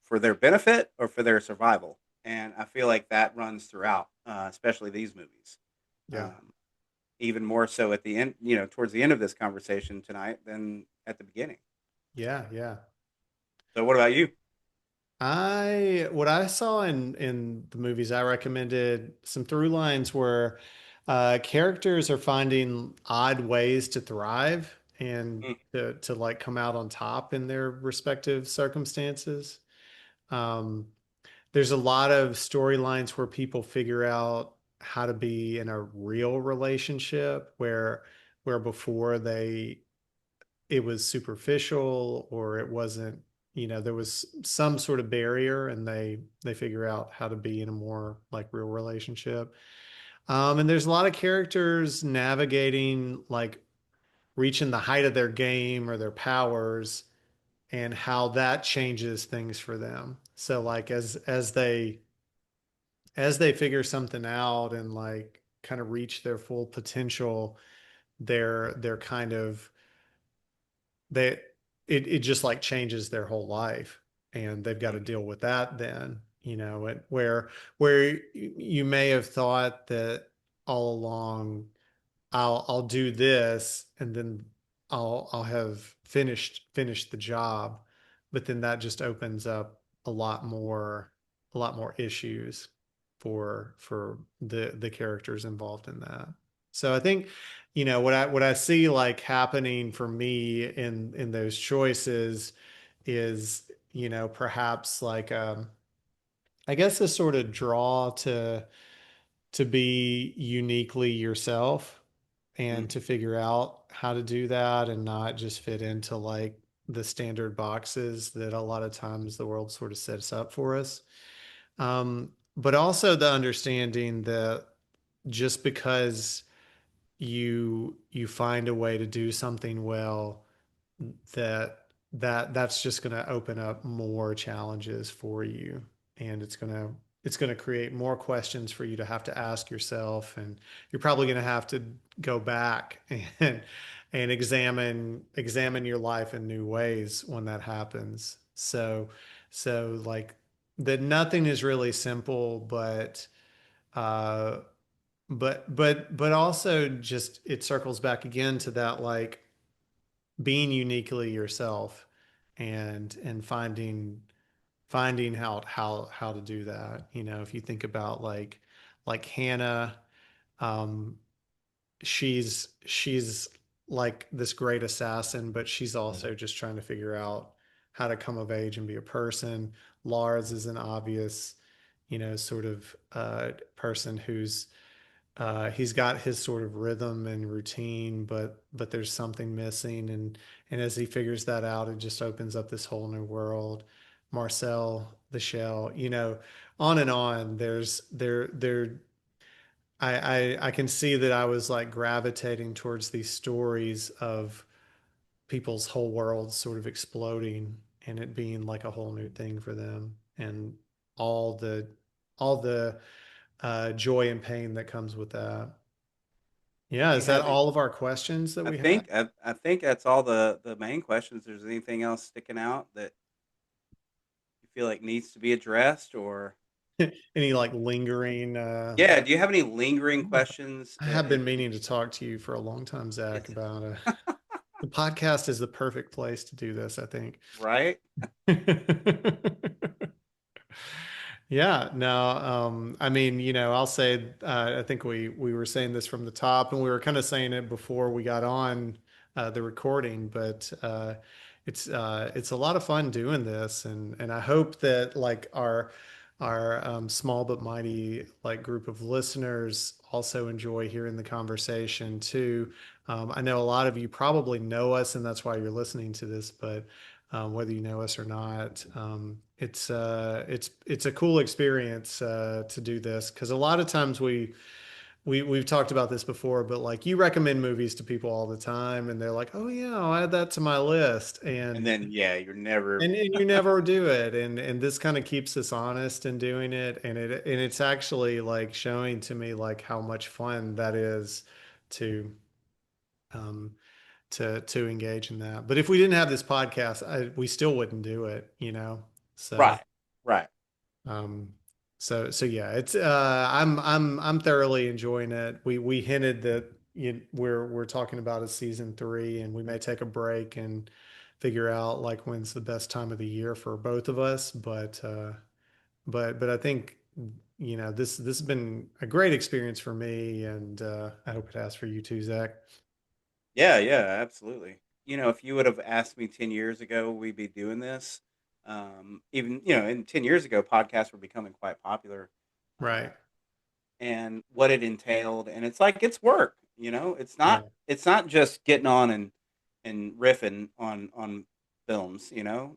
for their benefit or for their survival. And I feel like that runs throughout, especially these movies. Yeah, Um, Even more so at the end, towards the end of this conversation tonight than at the beginning. yeah, yeah. So, what about you? What I saw in the movies I recommended, some through lines were characters are finding odd ways to thrive and Mm, to like come out on top in their respective circumstances. Um, there's a lot of storylines where people figure out how to be in a real relationship where before it was superficial or it wasn't, there was some sort of barrier and they figure out how to be in a more like real relationship. And there's a lot of characters navigating like reaching the height of their game or their powers and how that changes things for them. So like as they figure something out and like kind of reach their full potential, they're kind of they it just like changes their whole life, and they've got to deal with that then, where you may have thought that all along, I'll do this and then I'll have finished the job, but then that just opens up a lot more issues for the characters involved in that. So I think, what I see like happening for me in those choices is, perhaps like, I guess a sort of draw to be uniquely yourself and to Mhm. figure out how to do that and not just fit into like the standard boxes that a lot of times the world sort of sets up for us. But also the understanding that just because you find a way to do something well, that's just going to open up more challenges for you, and it's going to create more questions for you to have to ask yourself, and you're probably going to have to go back and examine your life in new ways when that happens. So like, that nothing is really simple, uh but also just it circles back again to that, like, being uniquely yourself and finding how to do that. If you think about like Hannah, um she's like this great assassin, but she's also just trying to figure out how to come of age and be a person. Lars is an obvious, sort of person who's he's got his sort of rhythm and routine, but there's something missing, and as he figures that out, it just opens up this whole new world. Marcel, the shell, on and on. I can see that I was like gravitating towards these stories of people's whole worlds sort of exploding and it being like a whole new thing for them, and all the all the joy and pain that comes with that. Yeah, Do you is that have all of our questions that I we had? think I think that's all the main questions. There's anything else sticking out that you feel like needs to be addressed, or Any like lingering yeah, do you have any lingering I questions have that been meaning to talk to you for a long time, Zach, it's about the podcast is the perfect place to do this, I think. right? Yeah, no, I mean, I'll say, I think we were saying this from the top, and we were kind of saying it before we got on the recording, but it's a lot of fun doing this, and I hope that like our small but mighty like group of listeners also enjoy hearing the conversation too. I know a lot of you probably know us, and that's why you're listening to this, but whether you know us or not. It's a cool experience to do this, because a lot of times we've talked about this before, but like, you recommend movies to people all the time, and they're like, "Oh yeah, I'll add that to my list," And and then yeah, you're never and you never do it, and this kind of keeps us honest in doing it, and it's actually like showing to me like how much fun that is to um to engage in that. But if we didn't have this podcast, we still wouldn't do it. So, right, right. um, so yeah, I'm thoroughly enjoying it. We hinted that we're talking about a season three, and we may take a break and figure out like when's the best time of the year for both of us. But I think this has been a great experience for me, and I hope it has for you too, Zach. Yeah, yeah, absolutely. If you would have asked me 10 years ago we'd be doing this, even, in 10 years ago, podcasts were becoming quite popular, uh, Right. and what it entailed. And it's like, it's work, it's Yeah. not just getting on and riffing on films,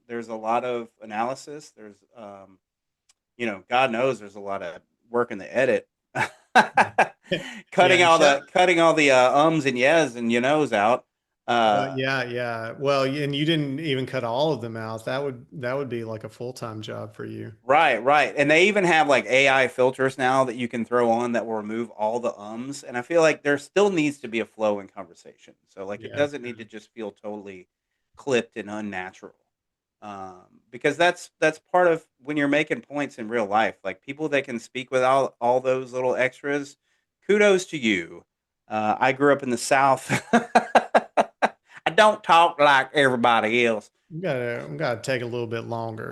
there's a lot of analysis. There's, God knows there's a lot of work in the edit. Yeah. Yeah. And Cutting all the ums and yes and you knows out. Uh, Yeah, yeah. Well, and you didn't even cut all of them out. That would be like a full-time job for you. right, right. And they even have like AI filters now that you can throw on that will remove all the ums. And I feel like there still needs to be a flow in conversation. So like it Yeah. doesn't need to just feel totally clipped and unnatural. Because that's part of when you're making points in real life. Like people that can speak without all those little extras, kudos to you. I grew up in the South. I don't talk like everybody else. We gotta take a little bit longer.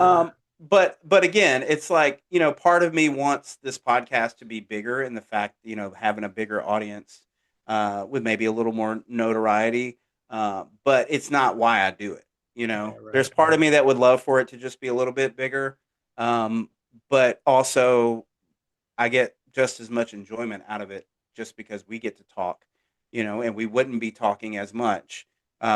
But again, it's like, part of me wants this podcast to be bigger in the fact, having a bigger audience with maybe a little more notoriety. But it's not why I do it. Yeah, There's right, part right. of me that would love for it to just be a little bit bigger. Um, but also I get just as much enjoyment out of it just because we get to talk, and we wouldn't be talking as much.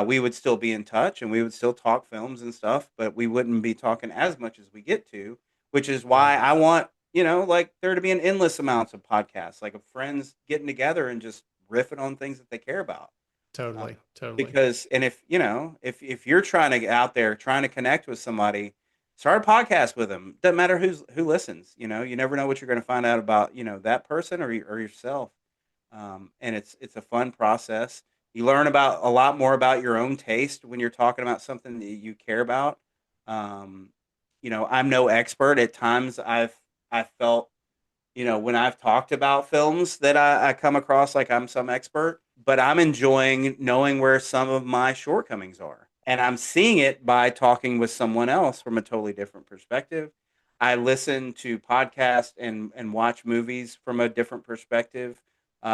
We would still be in touch and we would still talk films and stuff, but we wouldn't be talking as much as we get to, which is Right. why I want, like there to be an endless amounts of podcasts, like of friends getting together and just riffing on things that they care about. Uh, Totally, totally. because and if if you're trying to get out there trying to connect with somebody, start a podcast with them. Doesn't matter who listens. You never know what you're going to find out about that person or yourself. And it's a fun process. You learn about a lot more about your own taste when you're talking about something that you care about. Um, I'm no expert. At times, I felt when I've talked about films that I come across like I'm some expert, but I'm enjoying knowing where some of my shortcomings are. And I'm seeing it by talking with someone else from a totally different perspective. I listen to podcasts and watch movies from a different perspective,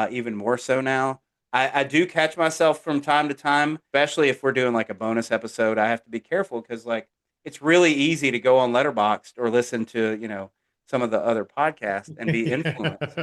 even more so now. I do catch myself from time to time, especially if we're doing like a bonus episode. I have to be careful because like it's really easy to go on Letterboxd or listen to some of the other podcasts and be influenced,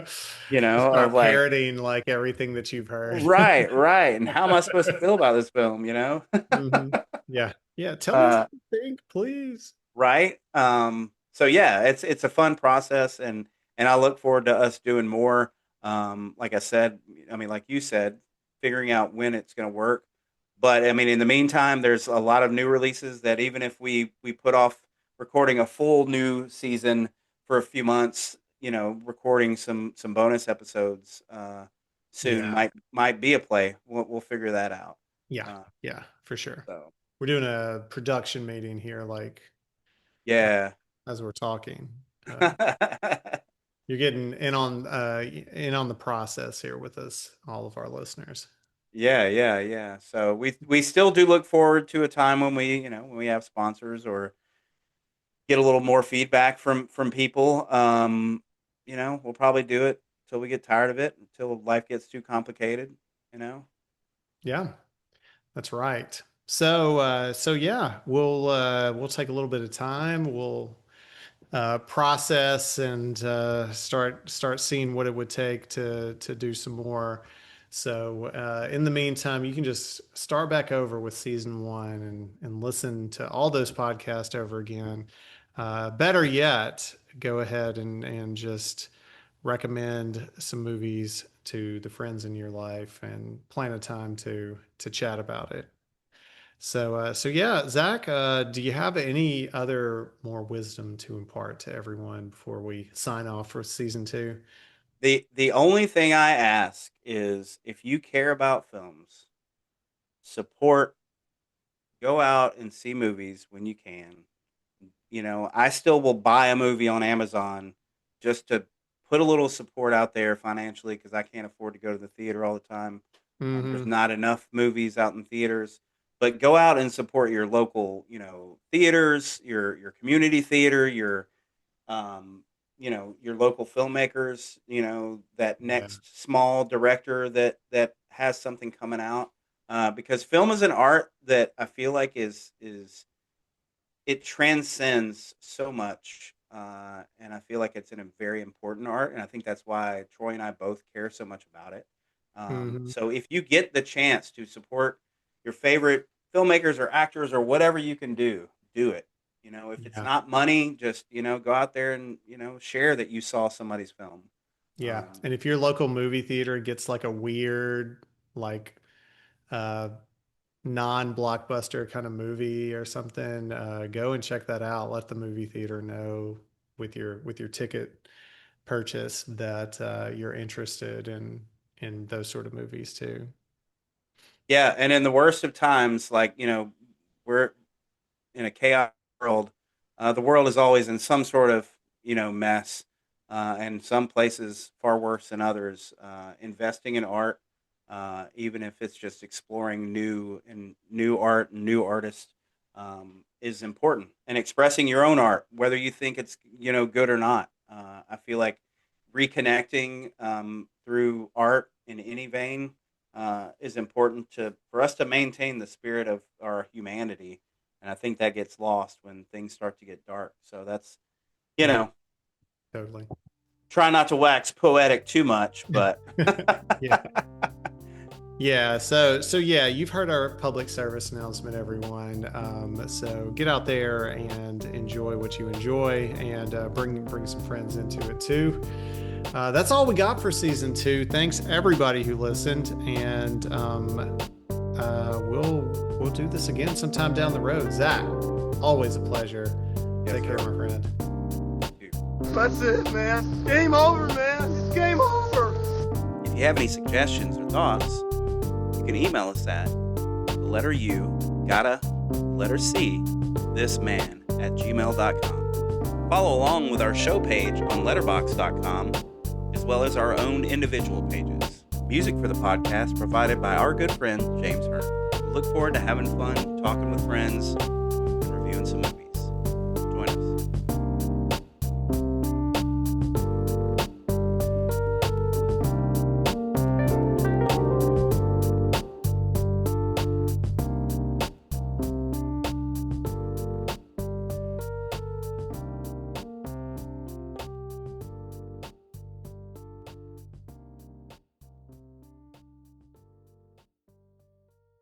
Just of start like, parroting like everything that you've heard. right, right. And how am I supposed to feel about this film, hmm Yeah. Yeah. Tell me what uh, you think, please. right. So yeah, it's a fun process and I look forward to us doing more. Like I said, I mean, like you said, figuring out when it's going to work. But I mean, in the meantime, there's a lot of new releases that even if we put off recording a full new season for a few months, recording some bonus episodes soon Yeah. might be a play. We'll figure that out. Yeah. Uh, Yeah, for sure. so We're doing a production meeting here, like uh, yeah. as we're talking. You're getting in on the process here with us, all of our listeners. Yeah, yeah, yeah. So we still do look forward to a time when we have sponsors or get a little more feedback from people. We'll probably do it until we get tired of it, until life gets too complicated. You know. Yeah, that's right. So yeah, we'll take a little bit of time. We'll process and start seeing what it would take to do some more. So in the meantime, you can just start back over with season one and listen to all those podcasts over again. Better yet, go ahead and just recommend some movies to the friends in your life and plan a time to chat about it. So yeah, Zach, do you have any other more wisdom to impart to everyone before we sign off for season two? The only thing I ask is if you care about films, support, go out and see movies when you can. I still will buy a movie on Amazon just to put a little support out there financially because I can't afford to go to the theater all the time. There's Hmm. not enough movies out in theaters, but go out and support your local, theaters, your community theater, um, your local filmmakers, that Yeah, next small director that has something coming out. Because film is an art that I feel like is it transcends so much, and I feel like it's a very important art, and I think that's why Troy and I both care so much about it. hmm So if you get the chance to support your favorite filmmakers or actors or whatever you can do it. If it's yeah, not money, just go out there and share that you saw somebody's film. yeah. Um, And if your local movie theater gets like a weird, like, uh, non-blockbuster kind of movie or something, go and check that out. Let the movie theater know with your ticket purchase that you're interested in those sort of movies too. Yeah, and in the worst of times, like, we're in a chaotic world. The world is always in some sort of, mess, and some places far worse than others. Investing in art, even if it's just exploring new art and new artists, is important. And expressing your own art, whether you think it's good or not. I feel like reconnecting through art in any vein is important for us to maintain the spirit of our humanity. And I think that gets lost when things start to get dark. So that's, you Yeah, know, totally. try not to wax poetic too much, but Yeah. Yeah, so yeah, you've heard our public service announcement, everyone. So get out there and enjoy what you enjoy, and bring some friends into it too. That's all we got for season 2. Thanks everybody who listened, and we'll do this again sometime down the road. Zach, always a pleasure. yes, Take care, sir. my friend. That's it, man. Game over, man. It's game over. If you have any suggestions or thoughts, you can email us at the letter U, gotta, letter C, thisman@gmail.com. Follow along with our show page on letterboxd.com, as well as our own individual pages. Music for the podcast provided by our good friend, James Hearn. We look forward to having fun, talking with friends, and reviewing some movies.